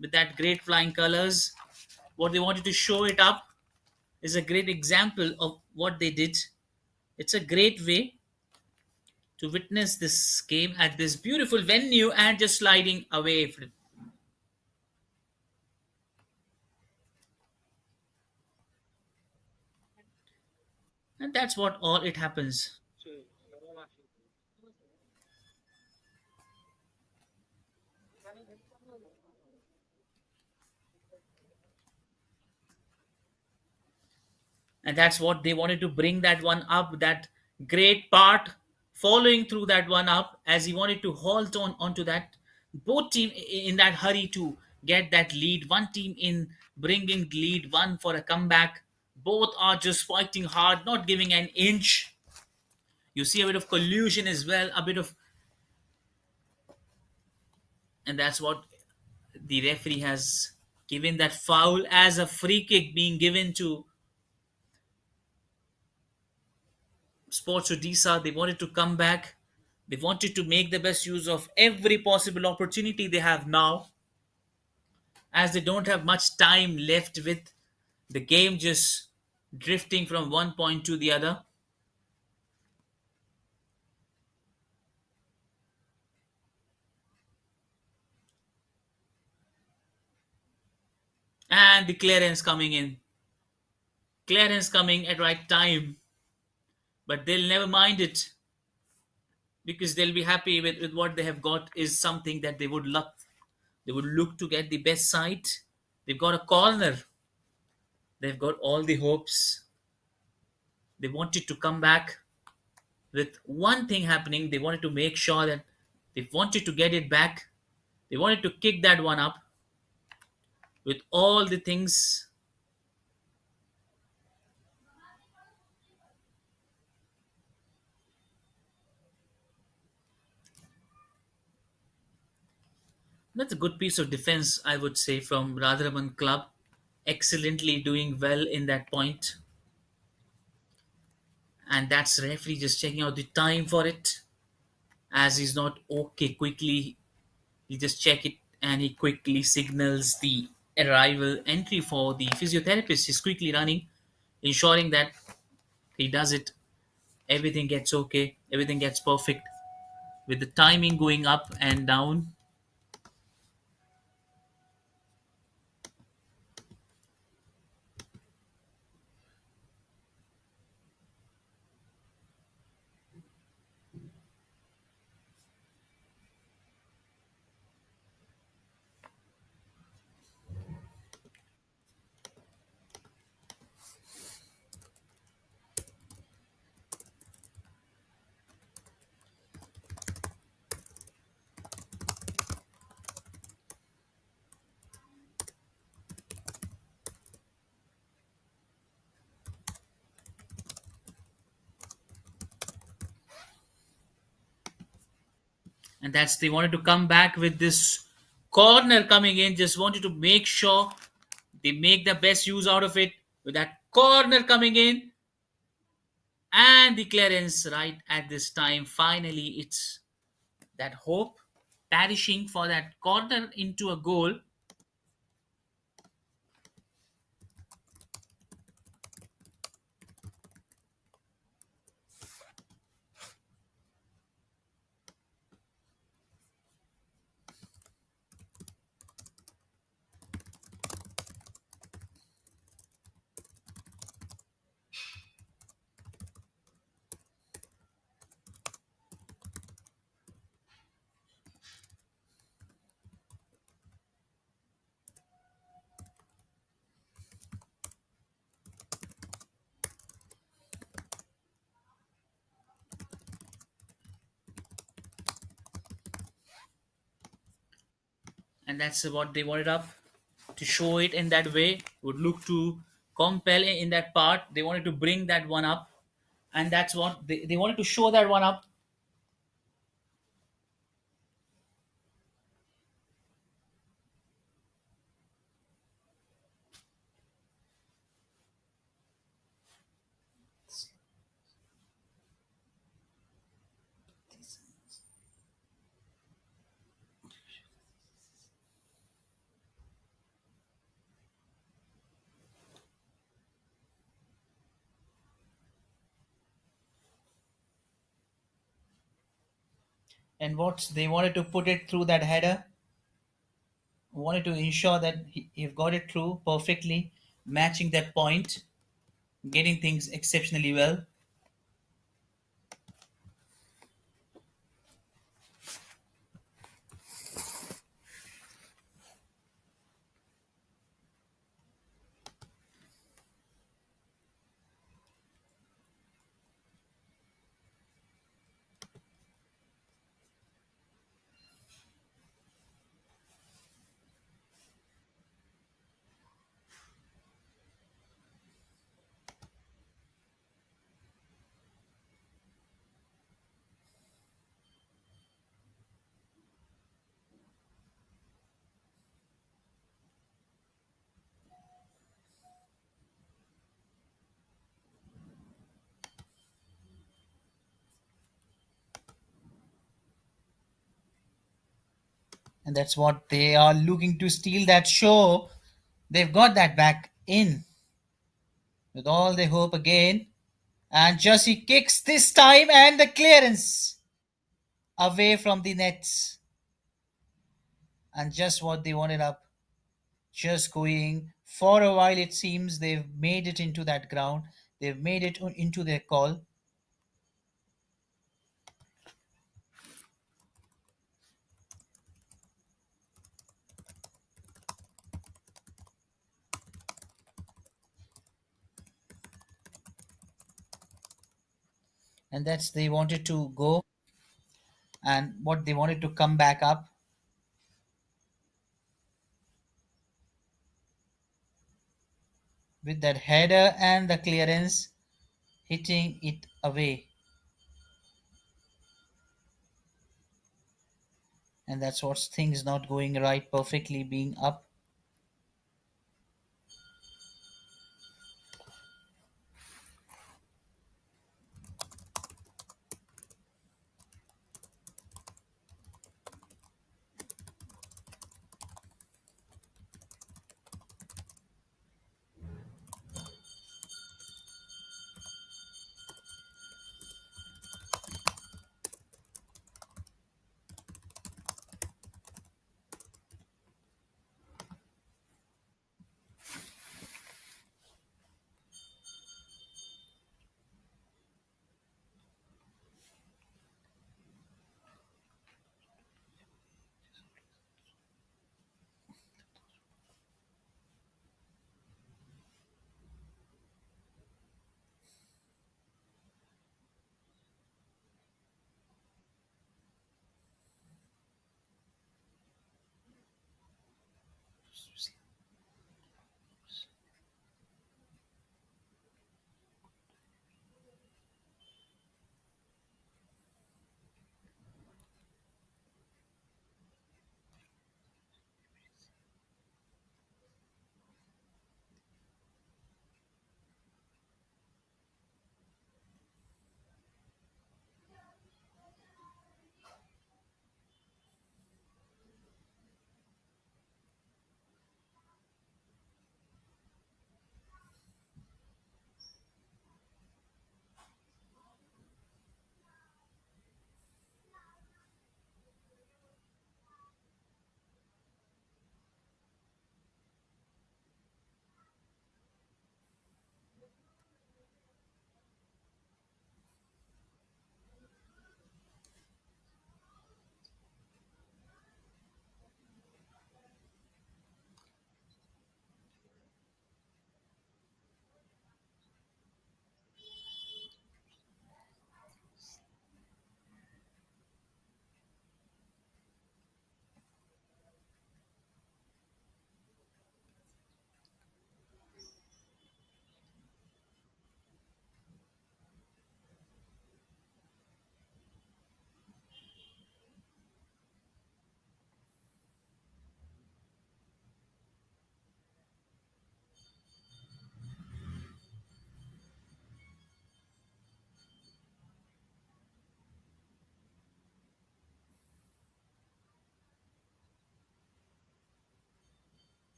that great flying colors? What they wanted to show it up is a great example of what they did. It's a great way to witness this game at this beautiful venue and just sliding away from it. And that's what all it happens. And that's what they wanted to bring that one up, that great part, following through that one up as he wanted to halt on onto that both team in that hurry to get that lead, one team in bringing lead, one for a comeback. Both are just fighting hard, not giving an inch. You see a bit of collusion as well, a bit of, and that's what the referee has given that foul as a free kick being given to Sports Odisha. They wanted to come back. They wanted to make the best use of every possible opportunity they have now, as they don't have much time left with the game just drifting from one point to the other. And the clearance coming in. Clearance coming at right time, but they'll never mind it. because they'll be happy with what they have got is something that they would look to get the best side. They've got a corner. They've got all the hopes. They wanted to come back with one thing happening. They wanted to make sure that they wanted to get it back. They wanted to kick that one up with all the things. That's a good piece of defense, I would say, from Radharaman Club. Excellently doing well in that point, and that's referee just checking out the time for it. As he's not okay quickly, he just check it and he quickly signals the arrival entry for the physiotherapist. He's quickly running, ensuring that he does it. Everything gets okay. Everything gets perfect with the timing going up and down. And that's they wanted to come back with this corner coming in. Just wanted to make sure they make the best use out of it with that corner coming in and the clearance right at this time. Finally, it's that hope perishing for that corner into a goal. And that's what they wanted up to show it in that way. Would look to compel in that part. They wanted to bring that one up, and that's what they wanted to show that one up. And what they wanted to put it through that header, wanted to ensure that he got it through perfectly, matching that point, getting things exceptionally well. And that's what they are looking to steal that show. They've got that back in with all their hope again. And Jussie kicks this time and the clearance away from the nets. And just what they wanted up. Just going for a while, it seems they've made it into that ground. They've made it into their call. and that's they wanted to go, and what they wanted to come back up with that header and the clearance hitting it away, and that's what things not going right perfectly being up.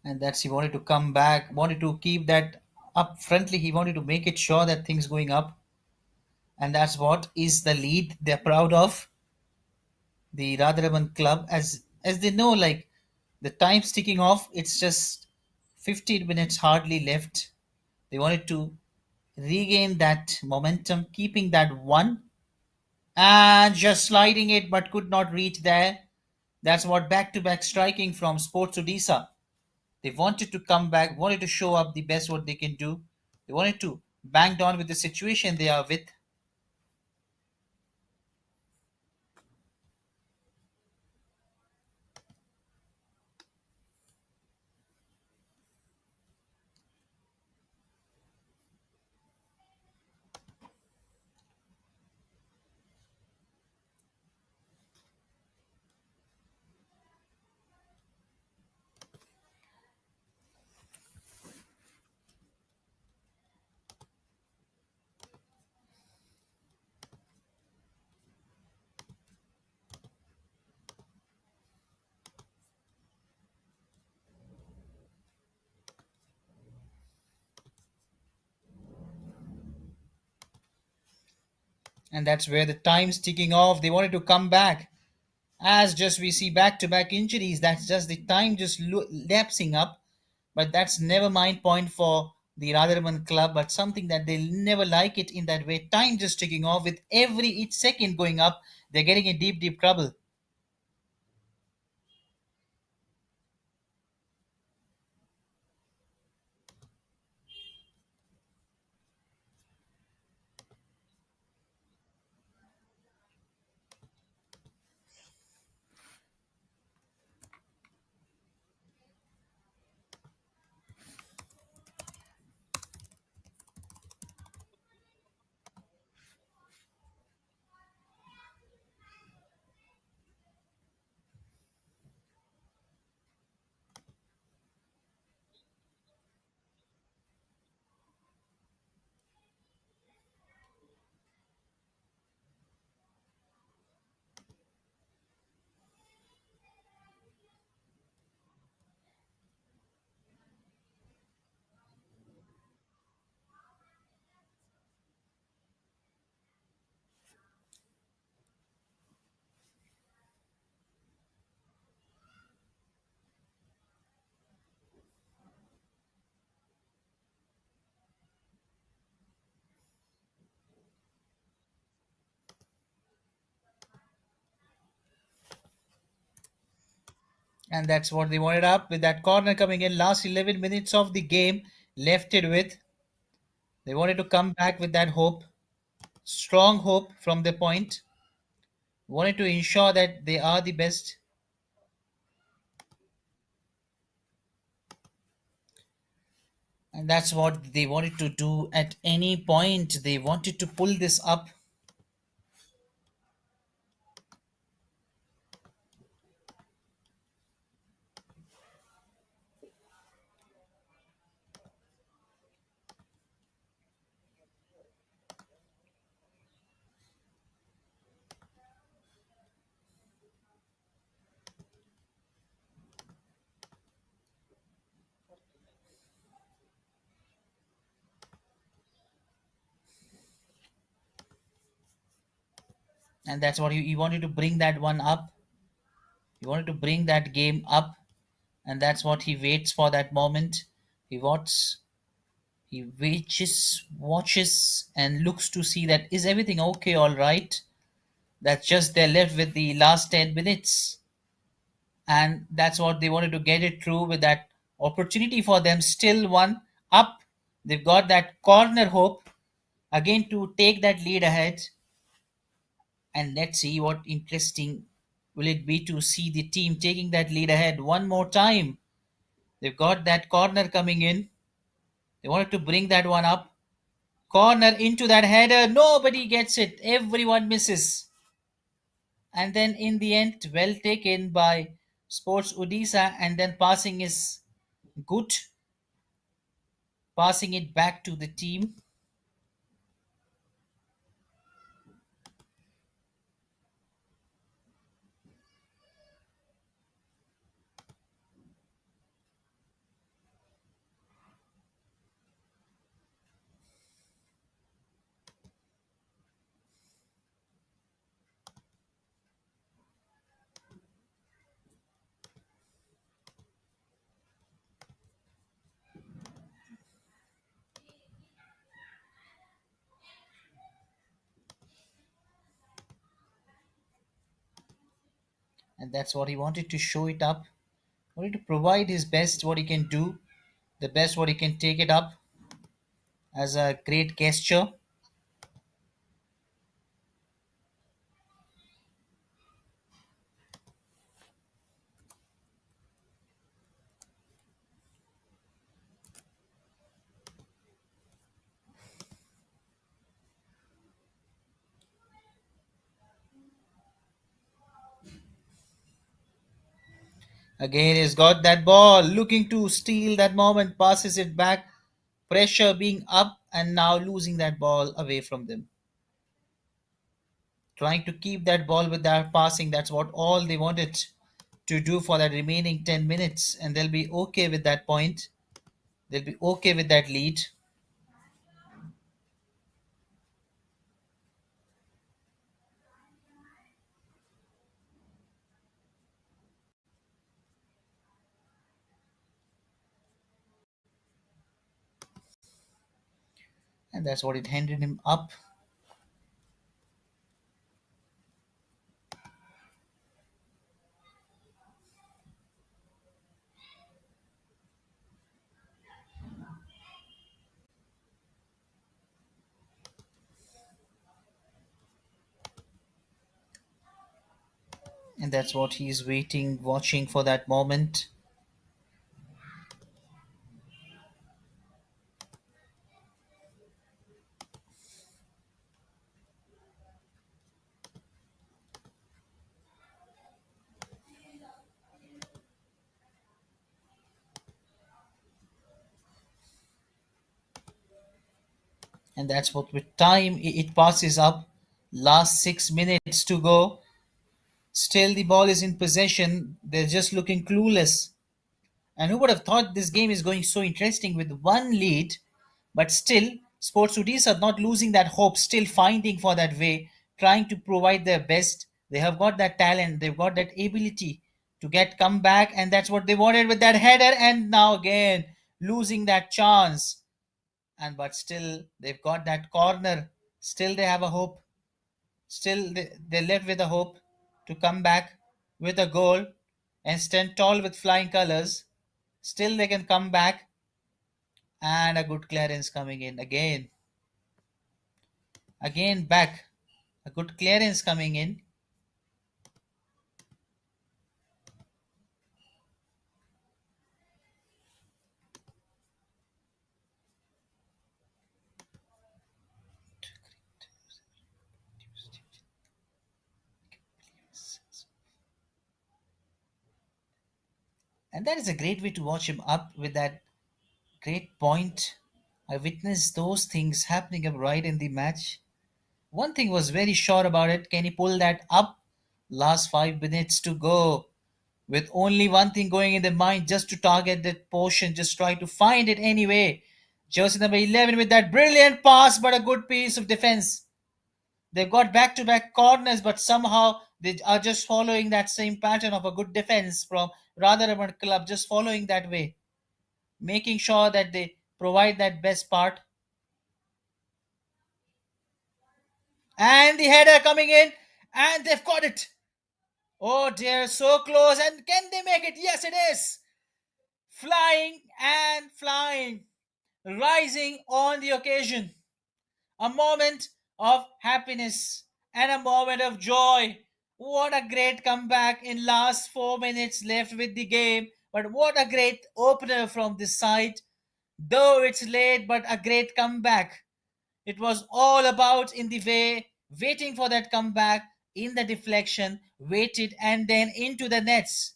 And that's he wanted to come back, wanted to keep that up friendly, he wanted to make it sure that things going up, and that's what is the lead they're proud of, the Radharaman Club, as they know, like the time's ticking off. It's just 15 minutes hardly left. They wanted to regain that momentum, keeping that one, and just sliding it, but could not reach there. That's what back-to-back striking from Sports Odisha. They wanted to come back, wanted to show up the best what they can do. They wanted to bang down with the situation they are with. And that's where the time's ticking off. They wanted to come back. As just we see back to back injuries, that's just the time just lapsing up. But that's never mind point for the Radharaman Club, but something that they'll never like it in that way. Time just ticking off with every each second going up. They're getting in deep, deep trouble. And that's what they wanted up with that corner coming in last 11 minutes of the game left it with. They wanted to come back with that hope, strong hope from the point, wanted to ensure that they are the best. And that's what they wanted to do at any point. They wanted to pull this up. And that's what he wanted to bring that one up. He wanted to bring that game up. And that's what he waits for that moment. He waits, he watches and looks to see that is everything okay, all right. That's just they're left with the last 10 minutes. And that's what they wanted to get it through with that opportunity for them. Still one up. They've got that corner hope again to take that lead ahead. And let's see what interesting will it be to see the team taking that lead ahead one more time. They've got that corner coming in. They wanted to bring that one up. Corner into that header. Nobody gets it. Everyone misses. And then in the end, well taken by Sports Odisha, and then passing is good, passing it back to the team. And that's what he wanted to show it up. Wanted to provide his best, what he can do, the best what he can take it up as a great gesture. Again, he's got that ball, looking to steal that moment, passes it back. Pressure being up, and now losing that ball away from them. Trying to keep that ball with that passing. That's what all they wanted to do for that remaining 10 minutes, and they'll be okay with that point. They'll be okay with that lead. And that's what it handed him up. And that's what he's waiting, watching for that moment. And that's what with time it passes up. Last 6 minutes to go. Still the ball is in possession. They're just looking clueless. And who would have thought this game is going so interesting with one lead, but still, Sports Odisha are not losing that hope, still finding for that way, trying to provide their best. They have got that talent, they've got that ability to get come back, and that's what they wanted with that header. And now again, losing that chance. And but still, they've got that corner. Still, they have a hope. Still, they're left with a hope to come back with a goal. and stand tall with flying colors. Still, they can come back, and a good clearance coming in again. Again, back. A good clearance coming in. And that is a great way to watch him up with that great point. I witnessed those things happening up right in the match. One thing was very sure about it. Can he pull that up? Last 5 minutes to go. With only one thing going in the mind, just to target that portion, just try to find it anyway. Jersey number 11 with that brilliant pass, but a good piece of defense. They've got back to back corners, but somehow they are just following that same pattern of a good defense from Radharaman Club, just following that way, making sure that they provide that best part. And the header coming in, and they've got it. Oh dear, so close. And can they make it? Yes, it is. Flying and flying, rising on the occasion. A moment of happiness and a moment of joy. What a great comeback in last 4 minutes left with the game. But what a great opener from this side. Though it's late, but a great comeback. It was all about in the way, waiting for that comeback, in the deflection, waited and then into the nets.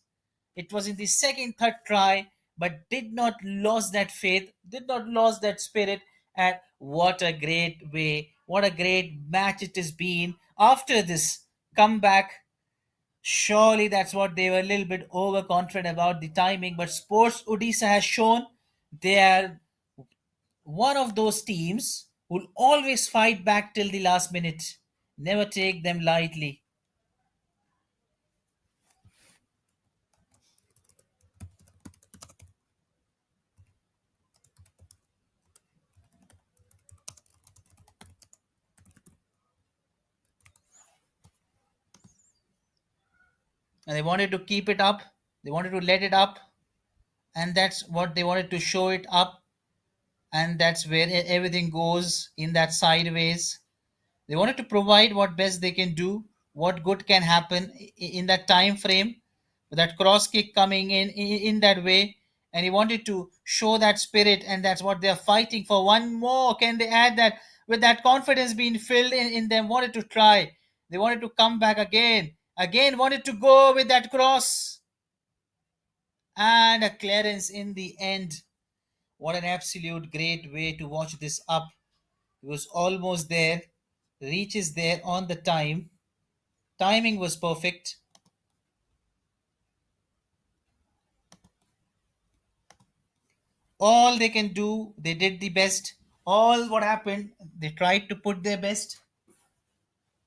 It was in the second, third try, but did not lose that faith, did not lose that spirit. And what a great way, what a great match it has been after this comeback. Surely that's what they were a little bit overconfident about the timing, but Sports Odisha has shown they are one of those teams who'll always fight back till the last minute. Never take them lightly. And they wanted to keep it up. They wanted to let it up. And that's what they wanted to show it up. And that's where everything goes in that sideways. They wanted to provide what best they can do, what good can happen in that time frame, with that cross kick coming in that way. And he wanted to show that spirit, and that's what they're fighting for. One more. Can they add that with that confidence being filled in them? Wanted to try. They wanted to come back again. Again, wanted to go with that cross and a clearance in the end. What an absolute great way to watch this up. He was almost there, reaches there on the time. Timing was perfect. All they can do, they did the best. All what happened, they tried to put their best.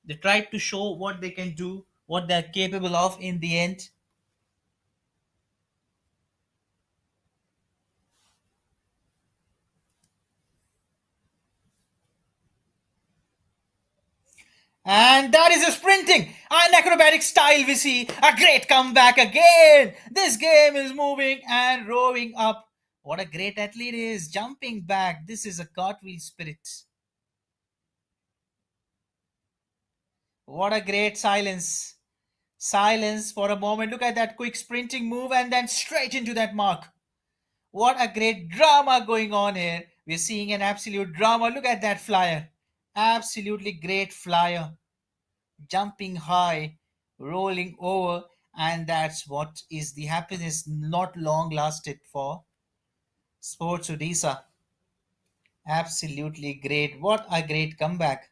They tried to show what they can do, what they're capable of in the end. And that is a sprinting, an acrobatic style we see. A great comeback again. This game is moving and rowing up. What a great athlete is, jumping back. This is a cartwheel spirit. What a great silence. Silence for a moment. Look at that quick sprinting move and then straight into that mark. What a great drama going on here. We're seeing an absolute drama. Look at that flyer. Absolutely great flyer. Jumping high, rolling over, and that's what is the happiness not long lasted for Sports Odisha. Absolutely great. What a great comeback.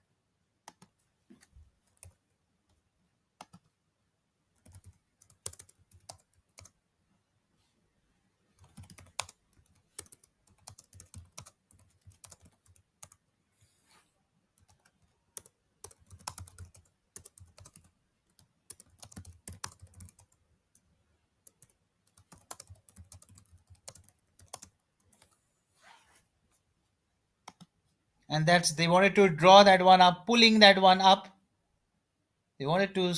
And that's they wanted to draw that one up, pulling that one up. They wanted to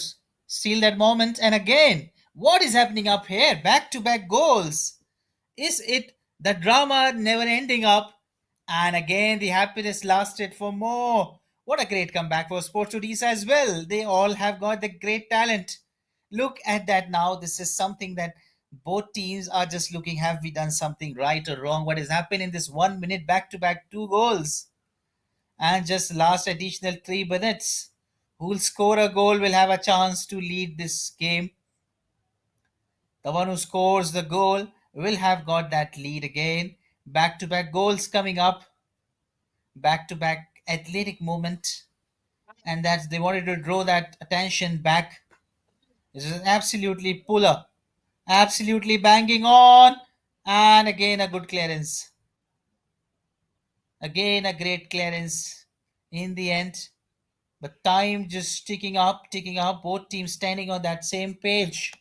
steal that moment. And again, What is happening up here? Back to back goals. Is it the drama never ending up? And again, the happiness lasted for more. What a great comeback for Sports Odisha as well. They all have got the great talent. Look at that now. This is something that both teams are just looking. Have we done something right or wrong? What has happened in this 1 minute back to back two goals? And just last additional 3 minutes. Who will score a goal will have a chance to lead this game. The one who scores the goal will have got that lead again. Back to back goals coming up, back to back athletic movement, and that's they wanted to draw that attention back. This is an absolutely puller, absolutely banging on, and again a good clearance. Again a great clearance in the end. But time just ticking up, both teams standing on that same page.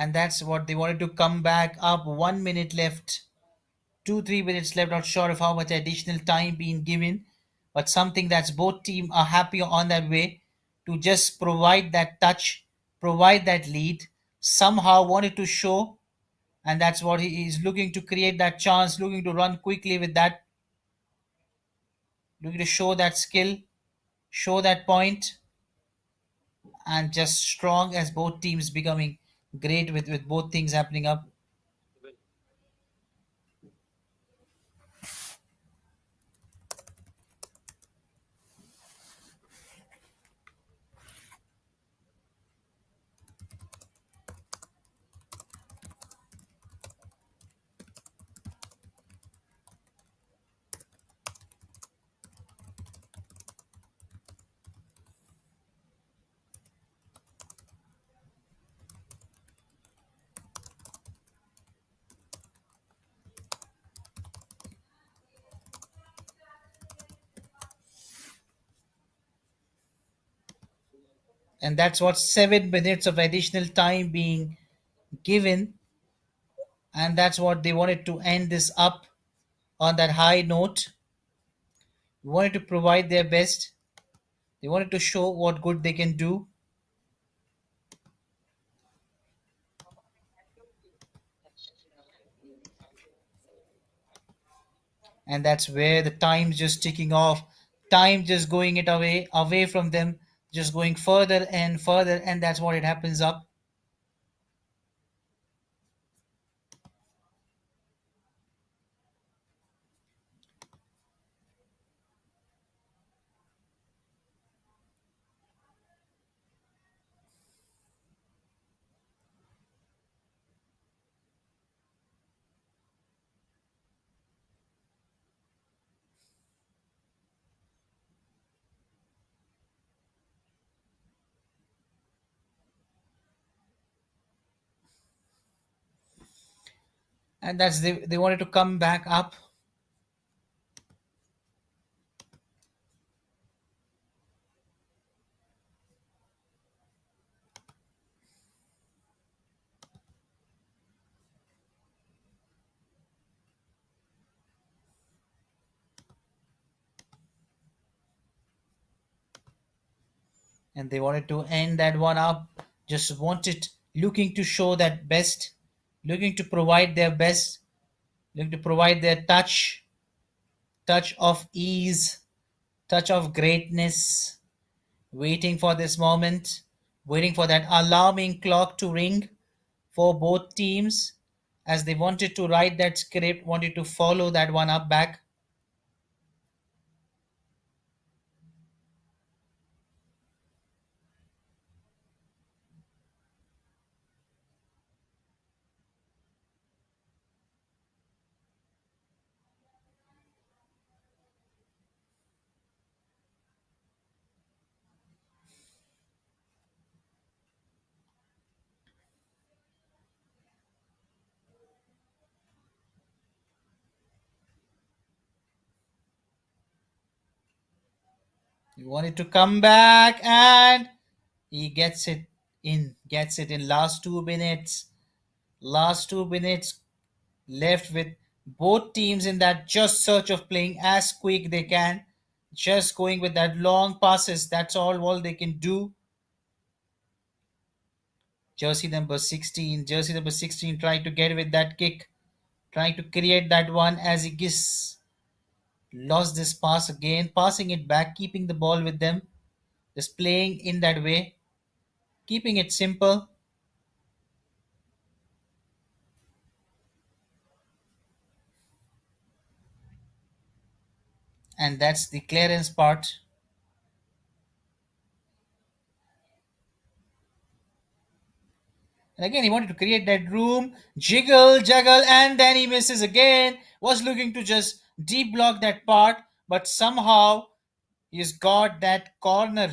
And that's what they wanted to come back up. 1 minute left. 2 3 minutes left. Not sure of how much additional time being given, but something that's both team are happy on that way to just provide that touch, provide that lead. Somehow wanted to show, and that's what he is looking to create that chance, looking to run quickly with that, looking to show that skill, show that point, and just strong as both teams becoming great with both things happening up. And that's what 7 minutes of additional time being given, and that's what they wanted to end this up on that high note. They wanted to provide their best. They wanted to show what good they can do, and that's where the time's just ticking off. Time just going it away from them, just going further and further, and that's what it happens up. And that's they wanted to come back up, and they wanted to end that one up. Just wanted looking to show that best, looking to provide their best, looking to provide their touch of ease, touch of greatness, waiting for this moment, waiting for that alarming clock to ring for both teams as they wanted to write that script, wanted to follow that one up back. He wanted to come back and he gets it in last 2 minutes. Last 2 minutes left with both teams in that just search of playing as quick they can, just going with that long passes. That's all they can do. Jersey number 16 trying to get with that kick, trying to create that one as he gets lost this pass again, passing it back, keeping the ball with them, just playing in that way, keeping it simple. And that's the clearance part. And again, he wanted to create that room, juggle, and then he misses again. Was looking to just deep block that part, but somehow he's got that corner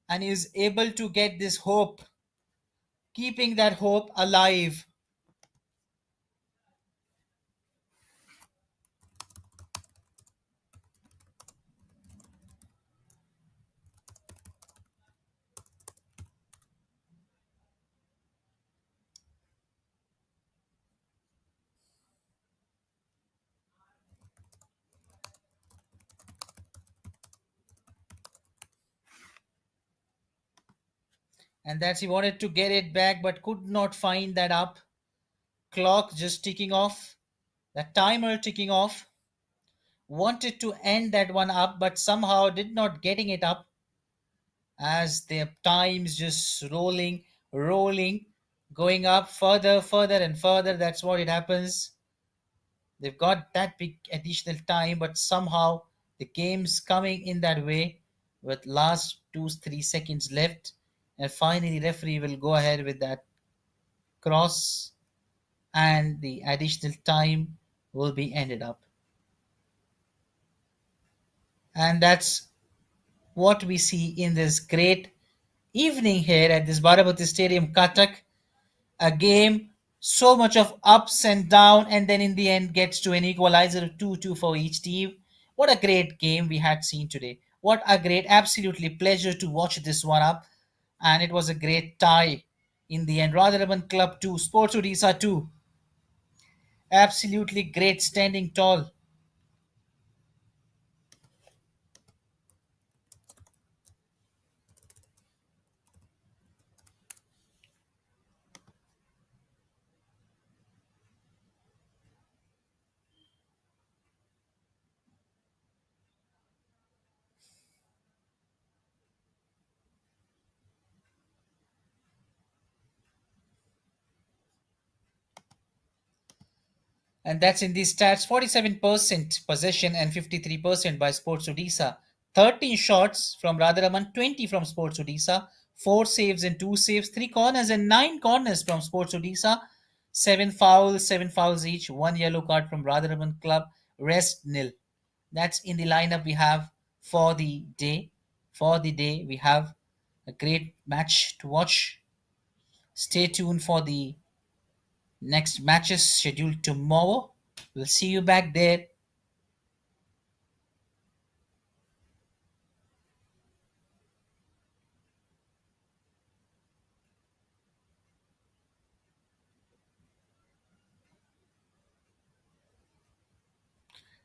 and is able to get this hope, keeping that hope alive. And that's he wanted to get it back, but could not find that up. Clock just ticking off, the timer ticking off. Wanted to end that one up, but somehow did not getting it up as their times just rolling, going up further and further. That's what it happens. They've got that big additional time, but somehow the game's coming in that way with last 2 3 seconds left. And finally, referee will go ahead with that cross, and the additional time will be ended up. And that's what we see in this great evening here at this Barabati Stadium, Cuttack. A game so much of ups and down, and then in the end gets to an equalizer of 2-2 for each team. What a great game we had seen today. What a great, absolutely pleasure to watch this one up. And it was a great tie in the end. Radharaman Club 2, Sports Odisha 2. Absolutely great, standing tall. And that's in these stats: 47% possession and 53% by Sports Odisha. 13 shots from Radharaman, 20 from Sports Odisha, 4 saves and 2 saves, 3 corners and 9 corners from Sports Odisha, 7 fouls each, 1 yellow card from Radharaman Club, rest nil. That's in the lineup we have for the day. For the day, we have a great match to watch. Stay tuned for the next matches scheduled tomorrow. We'll see you back there.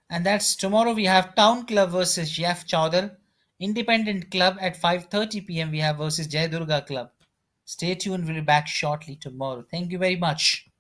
And that's tomorrow we have Town Club versus Jaf Chowdhury. Independent Club at 5:30 p.m. we have versus Jai Durga Club. Stay tuned. We'll be back shortly tomorrow. Thank you very much.